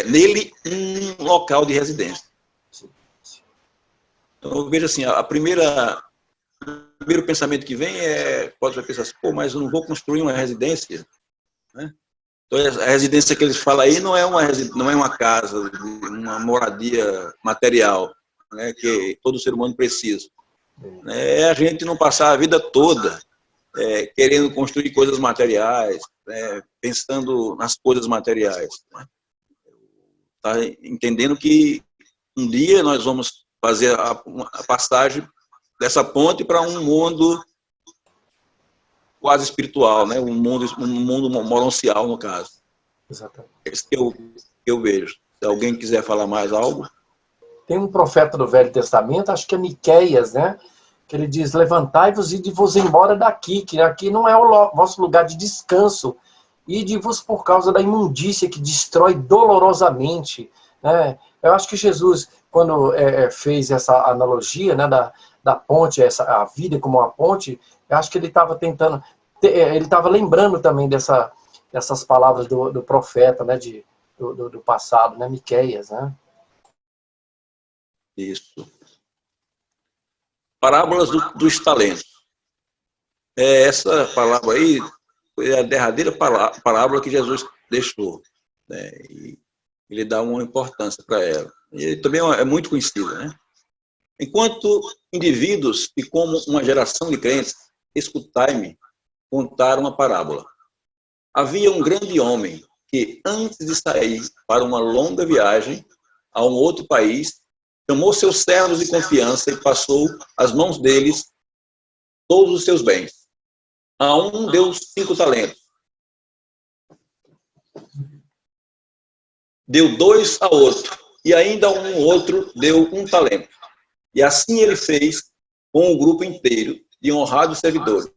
nele um local de residência. Então, eu vejo assim, o primeiro pensamento que vem pode pensar assim, pô, mas eu não vou construir uma residência, né? Então, a residência que eles falam aí não é uma casa, uma moradia material, né, que todo ser humano precisa. É a gente não passar a vida toda querendo construir coisas materiais, pensando nas coisas materiais. Tá entendendo que um dia nós vamos fazer a passagem dessa ponte para um mundo quase espiritual, né? um mundo moroncial, no caso. Exatamente. Esse que eu vejo. Se alguém quiser falar mais algo. Tem um profeta do Velho Testamento, acho que é Miqueias, né? Que ele diz: levantai-vos e de-vos embora daqui, que aqui não é o vosso lugar de descanso, e de-vos por causa da imundícia que destrói dolorosamente. Né? Eu acho que Jesus, quando fez essa analogia, né, da ponte, a vida como uma ponte, eu acho que ele estava tentando, ele estava lembrando também dessas palavras do profeta, né, do passado, né, Miqueias, né? Isso. Parábolas dos talentos. Essa palavra aí foi a derradeira parábola que Jesus deixou. Né? E ele dá uma importância para ela. E também é muito conhecida. Né? Enquanto indivíduos e como uma geração de crentes, escutai-me contar uma parábola. Havia um grande homem que, antes de sair para uma longa viagem a um outro país, chamou seus servos de confiança e passou às mãos deles todos os seus bens. A um deu 5 talentos. Deu 2 a outro. E ainda um outro deu 1 talento. E assim ele fez com o grupo inteiro de honrados servidores,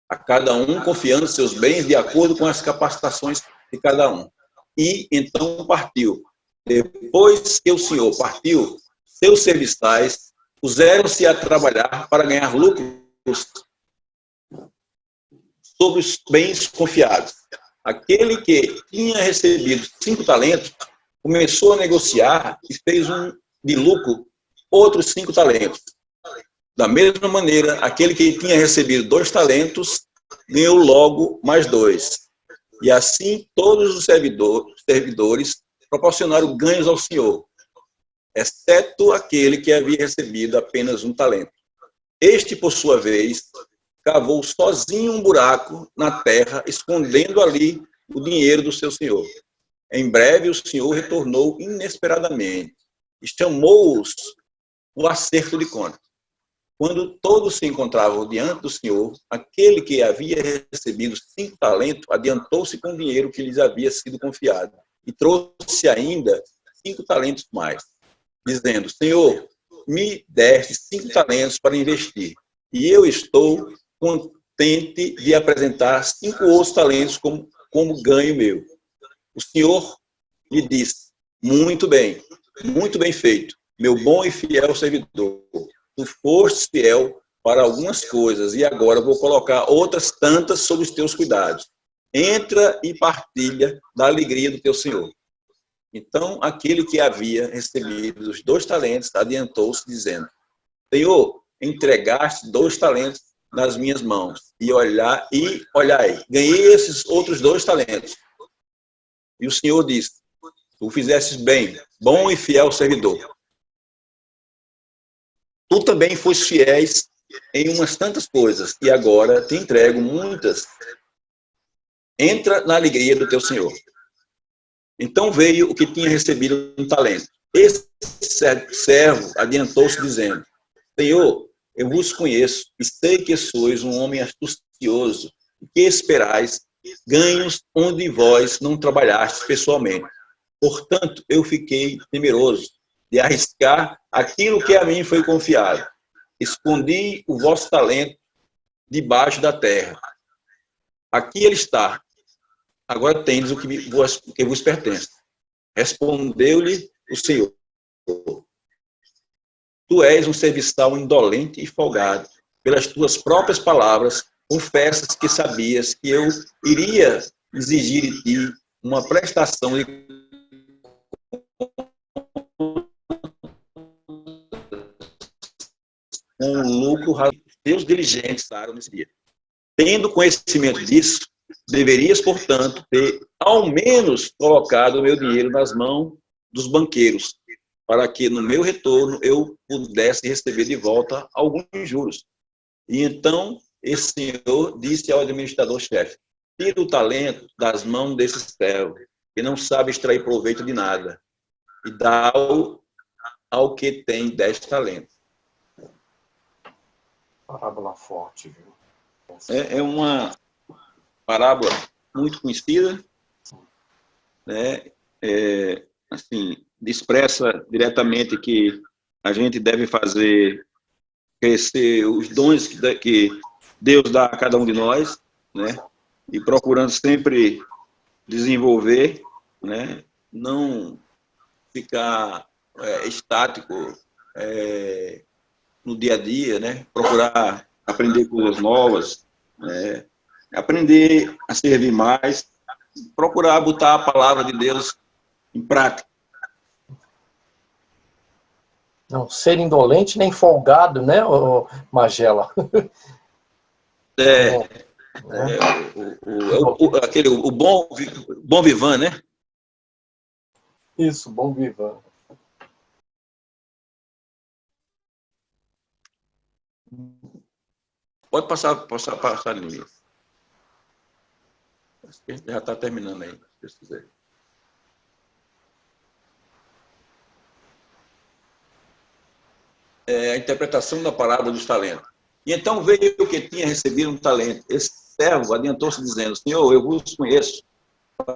a cada um confiando seus bens de acordo com as capacitações de cada um. E então partiu. Depois que o Senhor partiu, seus serviçais puseram-se a trabalhar para ganhar lucros sobre os bens confiados. Aquele que tinha recebido 5 talentos começou a negociar e fez de lucro outros 5 talentos. Da mesma maneira, aquele que tinha recebido 2 talentos ganhou logo mais 2. E assim todos os servidores proporcionaram ganhos ao Senhor, exceto aquele que havia recebido apenas 1 talento. Este, por sua vez, cavou sozinho um buraco na terra, escondendo ali o dinheiro do seu senhor. Em breve, o senhor retornou inesperadamente e chamou-os o acerto de contas. Quando todos se encontravam diante do senhor, aquele que havia recebido 5 talentos adiantou-se com o dinheiro que lhes havia sido confiado e trouxe ainda 5 talentos mais, dizendo: Senhor, me deste 5 talentos para investir, e eu estou contente de apresentar 5 outros talentos como ganho meu. O Senhor lhe disse: muito bem feito, meu bom e fiel servidor. Tu foste fiel para algumas coisas, e agora vou colocar outras tantas sob os teus cuidados. Entra e partilha da alegria do teu Senhor. Então, aquele que havia recebido os 2 talentos adiantou-se, dizendo: Senhor, entregaste 2 talentos nas minhas mãos, e olhai, ganhei esses outros 2 talentos. E o Senhor disse: tu fizestes bem, bom e fiel servidor. Tu também foste fiéis em umas tantas coisas, e agora te entrego muitas. Entra na alegria do teu Senhor. Então veio o que tinha recebido 1 talento. Esse servo adiantou-se, dizendo: Senhor, eu vos conheço e sei que sois um homem astucioso, e que esperais ganhos onde vós não trabalhastes pessoalmente. Portanto, eu fiquei temeroso de arriscar aquilo que a mim foi confiado. Escondi o vosso talento debaixo da terra. Aqui ele está. Agora tendes o que vos pertence. Respondeu-lhe o Senhor: tu és um serviçal indolente e folgado. Pelas tuas próprias palavras, confessas que sabias que eu iria exigir de ti uma prestação de um lucro razoável. Teus diligentes estaram nesse dia. Tendo conhecimento disso, deverias, portanto, ter ao menos colocado o meu dinheiro nas mãos dos banqueiros, para que no meu retorno eu pudesse receber de volta alguns juros. E então esse senhor disse ao administrador-chefe: tira o talento das mãos desse servo, que não sabe extrair proveito de nada, e dá-o ao que tem 10 talentos. Parábola forte, viu? É uma parábola muito conhecida, né? Assim, expressa diretamente que a gente deve fazer crescer os dons que Deus dá a cada um de nós, né? E procurando sempre desenvolver, né? Não ficar estático no dia a dia, né? Procurar aprender coisas novas, aprender a servir mais, procurar botar a palavra de Deus em prática. Não ser indolente nem folgado, né, Magela? O bom vivant, né? Isso, bom vivant. Pode passar em mim. Já está terminando aí, se quiser. A interpretação da parábola dos talentos. E então veio o que tinha recebido um talento. Esse servo adiantou-se dizendo: Senhor, eu vos conheço.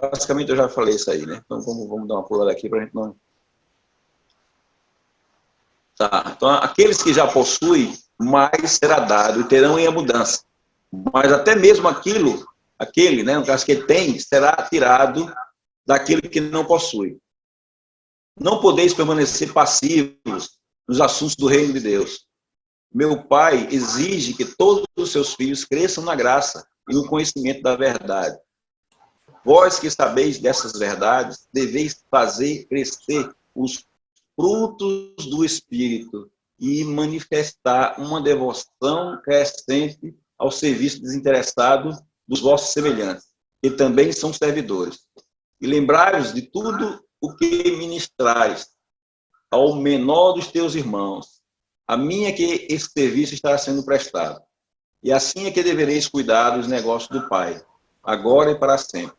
Basicamente eu já falei isso aí, né? Então vamos dar uma pulada aqui para a gente não... Tá. Então aqueles que já possuem, mais será dado e terão em abundância. Mas até mesmo aquele, né, no caso que tem, será tirado daquele que não possui. Não podeis permanecer passivos nos assuntos do reino de Deus. Meu Pai exige que todos os seus filhos cresçam na graça e no conhecimento da verdade. Vós que sabeis dessas verdades, deveis fazer crescer os frutos do Espírito e manifestar uma devoção crescente ao serviço desinteressado dos vossos semelhantes, que também são servidores. E lembrai-vos de tudo o que ministrais ao menor dos teus irmãos. A mim é que esse serviço estará sendo prestado. E assim é que devereis cuidar dos negócios do Pai, agora e para sempre.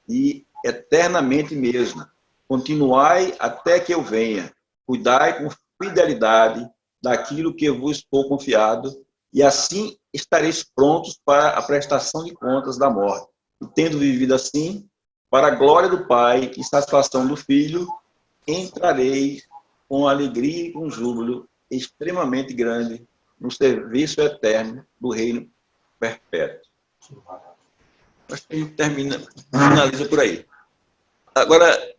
E eternamente mesmo. Continuai até que eu venha. Cuidai com fidelidade daquilo que vos for confiado, e assim estareis prontos para a prestação de contas da morte. E tendo vivido assim, para a glória do Pai e satisfação do Filho, entrareis com alegria e com júbilo extremamente grande no serviço eterno do reino perpétuo. Acho que a gente finaliza por aí. Agora,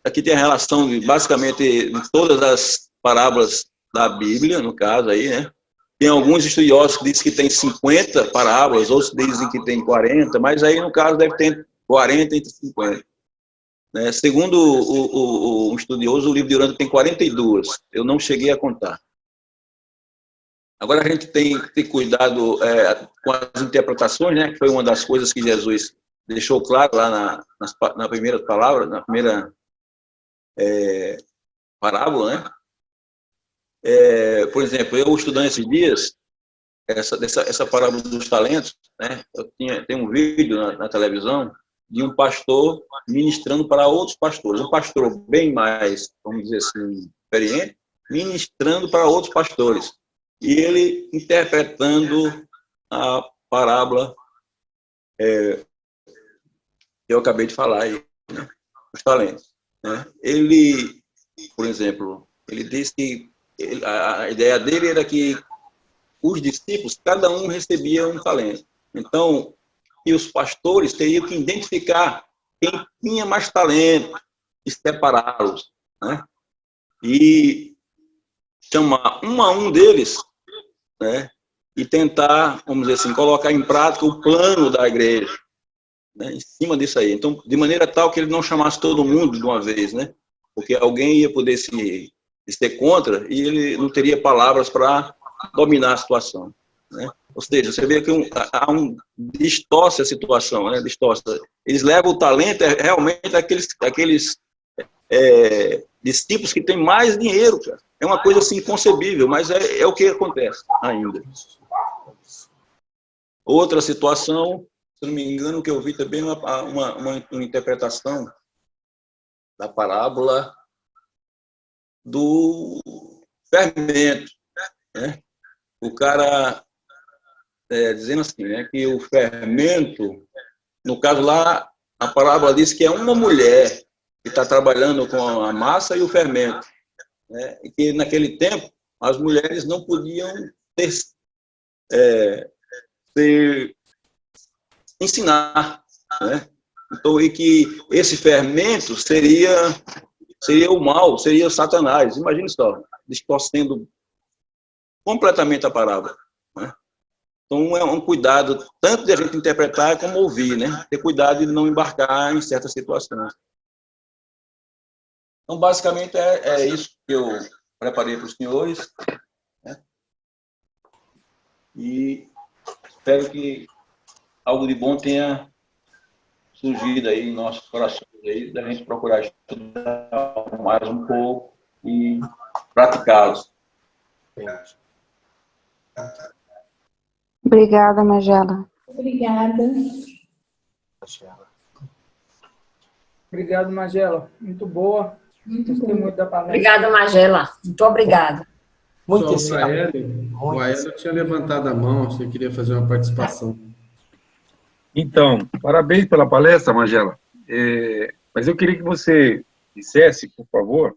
aqui tem a relação de, basicamente, de todas as parábolas da Bíblia, no caso aí, né? Tem alguns estudiosos que dizem que tem 50 parábolas, outros dizem que tem 40, mas aí, no caso, deve ter 40 entre 50. Né? Segundo o estudioso, o livro de Urântia tem 42. Eu não cheguei a contar. Agora a gente tem que ter cuidado com as interpretações, né? Que foi uma das coisas que Jesus deixou claro lá na primeira palavra, na primeira parábola, né? Por exemplo, eu estudando esses dias, essa parábola dos talentos, né? Tem um vídeo na televisão de um pastor ministrando para outros pastores. Um pastor bem mais, vamos dizer assim, experiente, ministrando para outros pastores. E ele interpretando a parábola que eu acabei de falar aí, né? Os talentos. Né? Ele, por exemplo, ele disse que a ideia dele era que os discípulos, cada um recebia um talento. Então, e os pastores teriam que identificar quem tinha mais talento e separá-los, né? E chamar um a um deles, né? E tentar, vamos dizer assim, colocar em prática o plano da igreja, né? Em cima disso aí. Então, de maneira tal que ele não chamasse todo mundo de uma vez, né? Porque alguém ia poder se ser contra e ele não teria palavras para dominar a situação, né? Ou seja, você vê que distorce a situação, né? Distorce. Eles levam o talento realmente aqueles discípulos que têm mais dinheiro, cara. É uma coisa assim inconcebível, mas é o que acontece ainda. Outra situação, se não me engano, que eu vi também uma interpretação da parábola do fermento, né? O cara dizendo assim, né, que o fermento, no caso lá, a parábola diz que é uma mulher que está trabalhando com a massa e o fermento, né? E que naquele tempo as mulheres não podiam ensinar, né? Então, e que esse fermento seria o mal, seria o Satanás. Imagine só, distorcendo completamente a parábola, né? Então, é um cuidado, tanto de a gente interpretar como ouvir, né? Ter cuidado de não embarcar em certas situações. Então, basicamente, é isso que eu preparei para os senhores, né? E espero que algo de bom tenha surgido aí em nossos corações, aí, da gente procurar estudar mais um pouco e praticá-los. Obrigada, Magela. Obrigada. Obrigado, Magela. Muito boa. Gostei muito da palestra. Obrigada, Magela. Muito obrigada. Muito Só o ensinamento. Aélio tinha levantado a mão, você queria fazer uma participação. Então, parabéns pela palestra, Magela. Mas eu queria que você dissesse, por favor,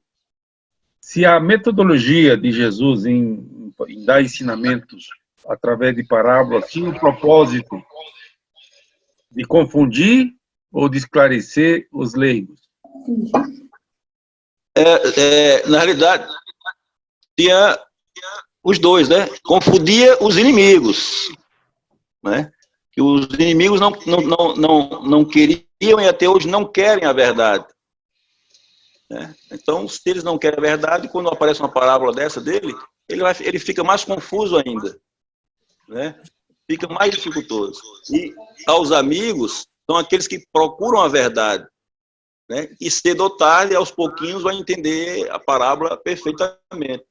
se a metodologia de Jesus em dar ensinamentos através de parábolas tinha o propósito de confundir ou de esclarecer os leigos. Na realidade, tinha os dois, né? Confundia os inimigos, né? Que os inimigos não queriam e até hoje não querem a verdade, né? Então, se eles não querem a verdade, quando aparece uma parábola dessa dele, ele fica mais confuso ainda, né? Fica mais dificultoso. E aos amigos, são aqueles que procuram a verdade, né? E cedo ou tarde, aos pouquinhos, vai entender a parábola perfeitamente.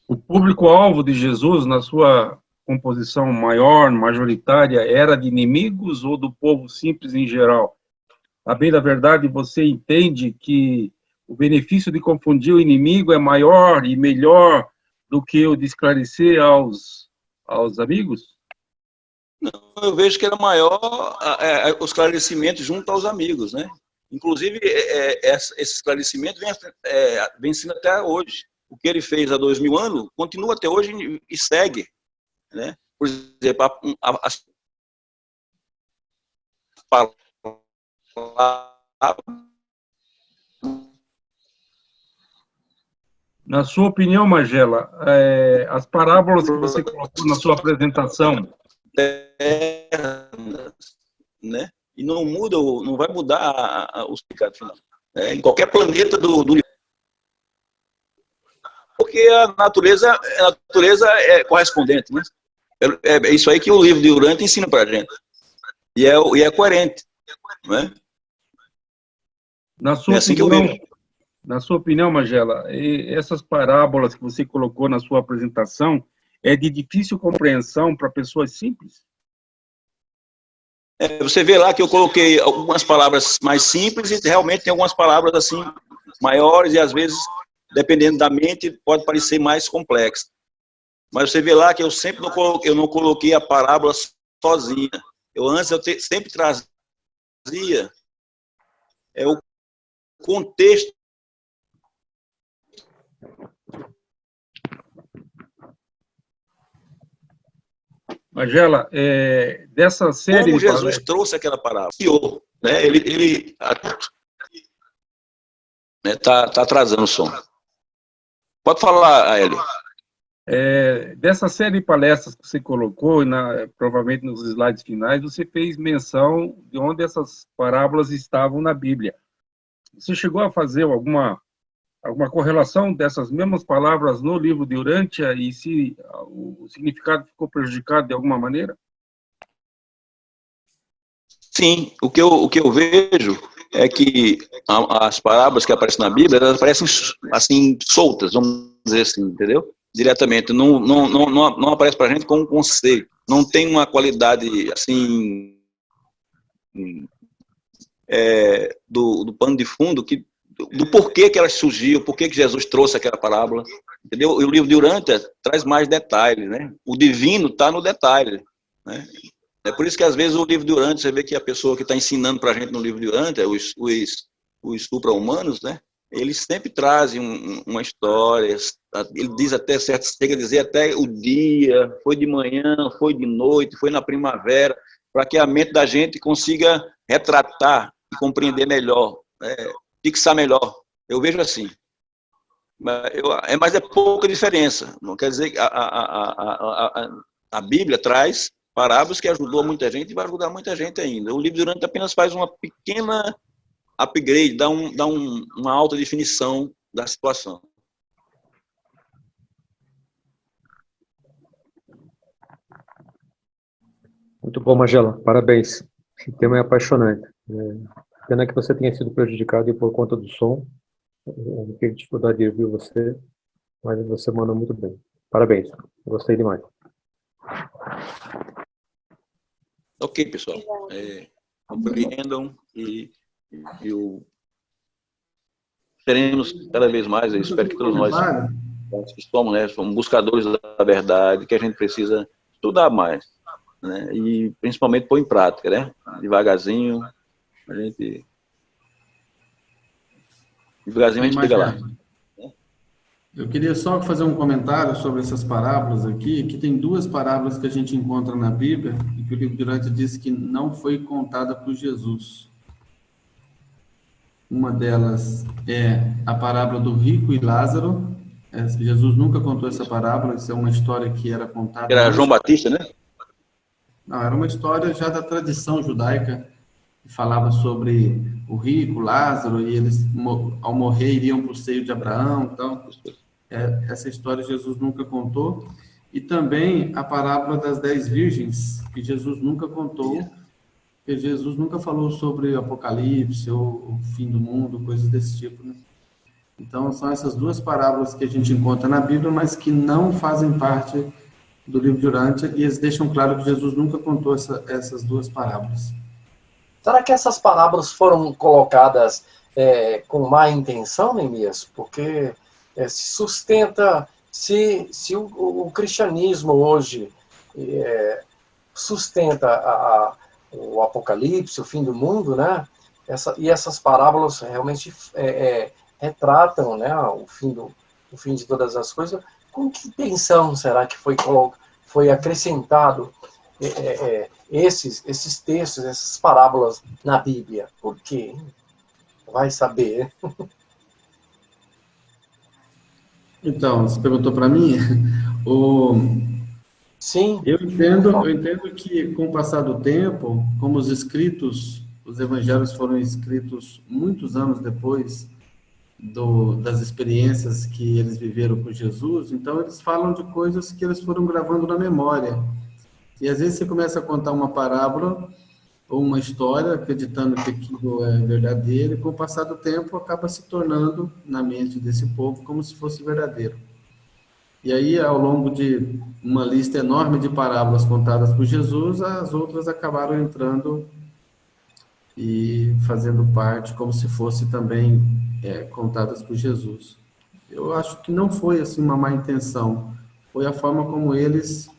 O público-alvo de Jesus, na sua composição maior, majoritária, era de inimigos ou do povo simples em geral? A bem da verdade, você entende que o benefício de confundir o inimigo é maior e melhor do que o de esclarecer aos amigos? Não, eu vejo que era maior o esclarecimento junto aos amigos, né? Inclusive, esse esclarecimento vem sendo até hoje. O que ele fez há 2000 anos, continua até hoje e segue, né? Por exemplo, as Na sua opinião, Magela, as parábolas que você colocou na sua apresentação, né? E não muda, não vai mudar o significado final. Em qualquer planeta do universo. Porque a natureza é correspondente, né? É isso aí que o livro de Urântia ensina para a gente. E é coerente, né? Na sua assim que eu opinião, vejo. Na sua opinião, Magela, essas parábolas que você colocou na sua apresentação é de difícil compreensão para pessoas simples? Você vê lá que eu coloquei algumas palavras mais simples e realmente tem algumas palavras assim maiores e às vezes, dependendo da mente, pode parecer mais complexa. Mas você vê lá que eu sempre não coloquei a parábola sozinha. Sempre trazia o contexto. Magela, dessa série... Como Jesus trouxe aquela parábola? Né? Ele tá atrasando o som. Pode falar, Hélio. Dessa série de palestras que você colocou, provavelmente nos slides finais, você fez menção de onde essas parábolas estavam na Bíblia. Você chegou a fazer alguma correlação dessas mesmas palavras no livro de Urântia e se o significado ficou prejudicado de alguma maneira? Sim, o que eu vejo é que as parábolas que aparecem na Bíblia, elas aparecem assim, soltas, vamos dizer assim, entendeu? Diretamente, não aparece para a gente com um conceito, não tem uma qualidade, assim, do pano de fundo, do porquê que ela surgiu, porquê que Jesus trouxe aquela parábola, entendeu? O livro de Urântia traz mais detalhes, né? O divino está no detalhe, né? É por isso que, às vezes, o livro de Urântia, você vê que a pessoa que está ensinando para a gente no livro de Urântia, os supra-humanos, né? Eles sempre trazem uma história, ele diz até certo, chega a dizer até o dia, foi de manhã, foi de noite, foi na primavera, para que a mente da gente consiga retratar e compreender melhor, né? Fixar melhor. Eu vejo assim. Mas é pouca diferença. Não quer dizer que a Bíblia traz parábolas que ajudou muita gente e vai ajudar muita gente ainda. O livro de Urântia apenas faz uma pequena upgrade, dá uma alta definição da situação. Muito bom, Magela. Parabéns. Esse tema é apaixonante. Pena que você tenha sido prejudicado por conta do som. Eu tive dificuldade de ouvir você, mas você manda muito bem. Parabéns. Gostei demais. Ok, pessoal. Compreendam e teremos cada vez mais, eu espero que todos nós que somos, né, somos buscadores da verdade, que a gente precisa estudar mais, né, e principalmente pôr em prática, né, devagarzinho, a gente chega lá. Eu queria só fazer um comentário sobre essas parábolas aqui, que tem duas parábolas que a gente encontra na Bíblia, e que o livro de Urântia diz que não foi contada por Jesus. Uma delas é a parábola do rico e Lázaro. Jesus nunca contou essa parábola, isso é uma história que era contada... Era João Batista, né? Não, era uma história já da tradição judaica, que falava sobre o rico, Lázaro, e eles, ao morrer, iriam para o seio de Abraão. Então, essa história Jesus nunca contou. E também a parábola das 10 virgens, que Jesus nunca contou, porque Jesus nunca falou sobre o Apocalipse ou o fim do mundo, coisas desse tipo, né? Então, são essas duas parábolas que a gente encontra na Bíblia, mas que não fazem parte do livro de Urântia, e eles deixam claro que Jesus nunca contou essas duas parábolas. Será que essas parábolas foram colocadas com má intenção, Neemias? Porque se sustenta, se o cristianismo hoje sustenta o Apocalipse, o fim do mundo, né? E essas parábolas realmente retratam, né, o fim de todas as coisas. Com que intenção será que foi acrescentado esses textos, essas parábolas na Bíblia? Por quê? Vai saber. Então, você perguntou para mim? Sim. Eu entendo que, com o passar do tempo, como os evangelhos foram escritos muitos anos depois das experiências que eles viveram com Jesus, então eles falam de coisas que eles foram gravando na memória. E às vezes você começa a contar uma parábola ou uma história, acreditando que aquilo é verdadeiro, e com o passar do tempo acaba se tornando, na mente desse povo, como se fosse verdadeiro. E aí, ao longo de uma lista enorme de parábolas contadas por Jesus, as outras acabaram entrando e fazendo parte, como se fosse também contadas por Jesus. Eu acho que não foi assim uma má intenção, foi a forma como eles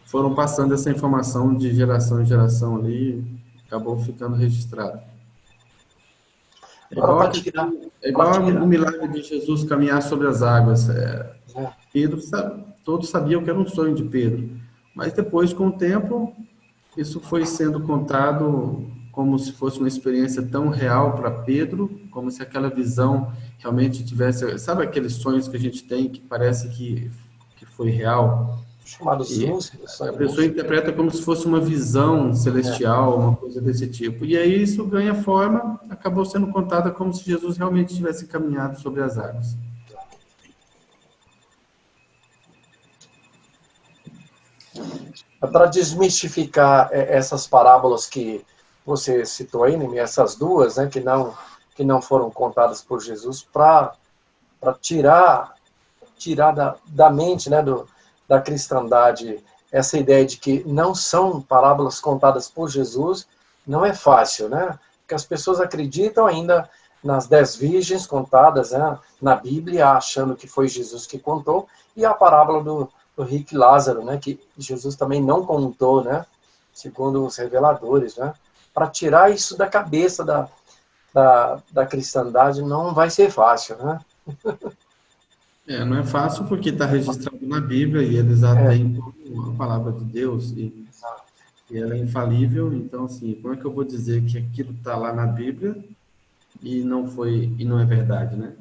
foram passando essa informação de geração em geração ali, acabou ficando registrado. É igual o milagre de Jesus caminhar sobre as águas. Pedro, todos sabiam que era um sonho de Pedro, mas depois, com o tempo, isso foi sendo contado como se fosse uma experiência tão real para Pedro, como se aquela visão realmente tivesse... Sabe aqueles sonhos que a gente tem que parece que foi real? Chamados lúcidos. A pessoa interpreta como se fosse uma visão celestial, uma coisa desse tipo. E aí isso ganha forma, acabou sendo contada como se Jesus realmente tivesse caminhado sobre as águas. Para desmistificar essas parábolas que você citou aí, Nimi, essas duas, né, que não foram contadas por Jesus, para tirar da mente, né, da cristandade essa ideia de que não são parábolas contadas por Jesus, não é fácil, né? Porque as pessoas acreditam ainda nas 10 virgens contadas, né, na Bíblia, achando que foi Jesus que contou, e a parábola do rico e Lázaro, né, que Jesus também não contou, né, segundo os reveladores, né? Para tirar isso da cabeça da cristandade não vai ser fácil, né? Não é fácil porque está registrado na Bíblia e eles a têm como a palavra de Deus e ela é infalível. Então, assim, como é que eu vou dizer que aquilo está lá na Bíblia e não é verdade, né?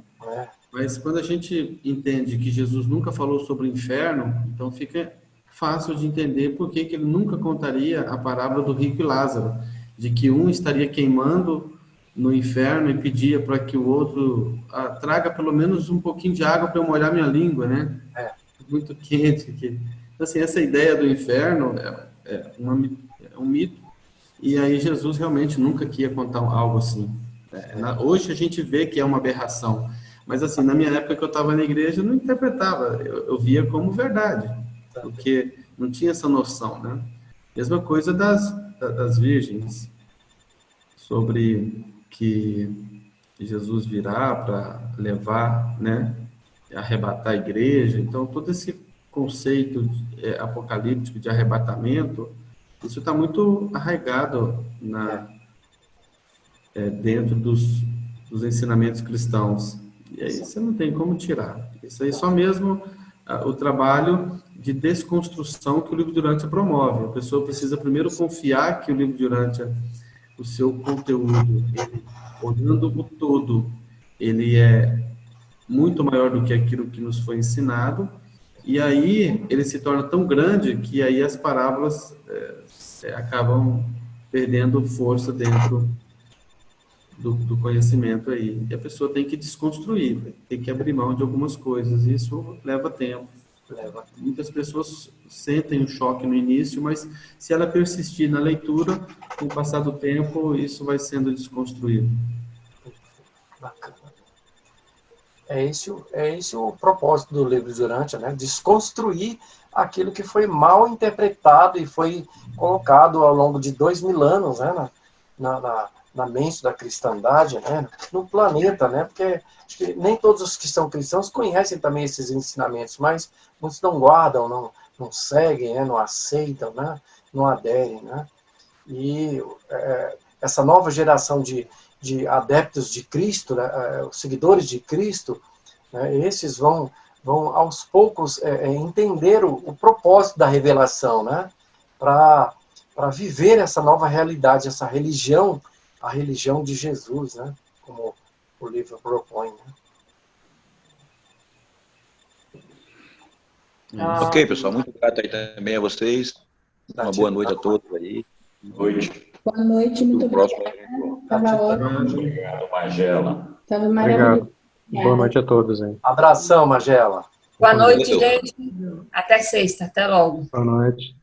Mas quando a gente entende que Jesus nunca falou sobre o inferno, então fica fácil de entender por que ele nunca contaria a parábola do rico e Lázaro, de que um estaria queimando no inferno e pedia para que o outro traga pelo menos um pouquinho de água para eu molhar minha língua, né? Muito quente aqui. Então, assim, essa ideia do inferno é um mito, e aí Jesus realmente nunca queria contar algo assim. Hoje a gente vê que é uma aberração, mas assim, na minha época que eu estava na igreja, eu não interpretava, eu via como verdade, porque não tinha essa noção, né? Mesma coisa das virgens, sobre que Jesus virá para levar, né, arrebatar a igreja. Então, todo esse conceito apocalíptico de arrebatamento, isso está muito arraigado dentro dos ensinamentos cristãos. E aí você não tem como tirar. Isso aí só mesmo o trabalho de desconstrução que o livro de Urântia promove. A pessoa precisa primeiro confiar que o livro de Urântia, o seu conteúdo, olhando o todo, ele é muito maior do que aquilo que nos foi ensinado, e aí ele se torna tão grande que aí as parábolas acabam perdendo força dentro do conhecimento aí. E a pessoa tem que desconstruir, tem que abrir mão de algumas coisas, e isso leva tempo. Muitas pessoas sentem um choque no início, mas se ela persistir na leitura, com o passar do tempo, isso vai sendo desconstruído. Bacana. É esse o propósito do livro de Urântia, né? Desconstruir aquilo que foi mal interpretado e foi colocado ao longo de 2000 anos, né? Na mente da cristandade, né? No planeta, né? Porque acho que nem todos os que são cristãos conhecem também esses ensinamentos, mas muitos não guardam, não seguem, né? Não aceitam, né? Não aderem, né? E essa nova geração de adeptos de Cristo, né? Os seguidores de Cristo, né? Esses vão aos poucos entender o propósito da revelação, né? Para viver essa nova realidade, essa religião, a religião de Jesus, né? Como o livro propõe. Né? Ok, pessoal, muito grato aí também a vocês. Uma boa noite a todos aí. Noite. Boa noite, muito obrigada. Estava ótimo. Obrigado, Magela. Estava maravilhoso. Boa noite a todos, hein? Abração, Magela. Boa noite, gente. Até sexta. Até logo. Boa noite.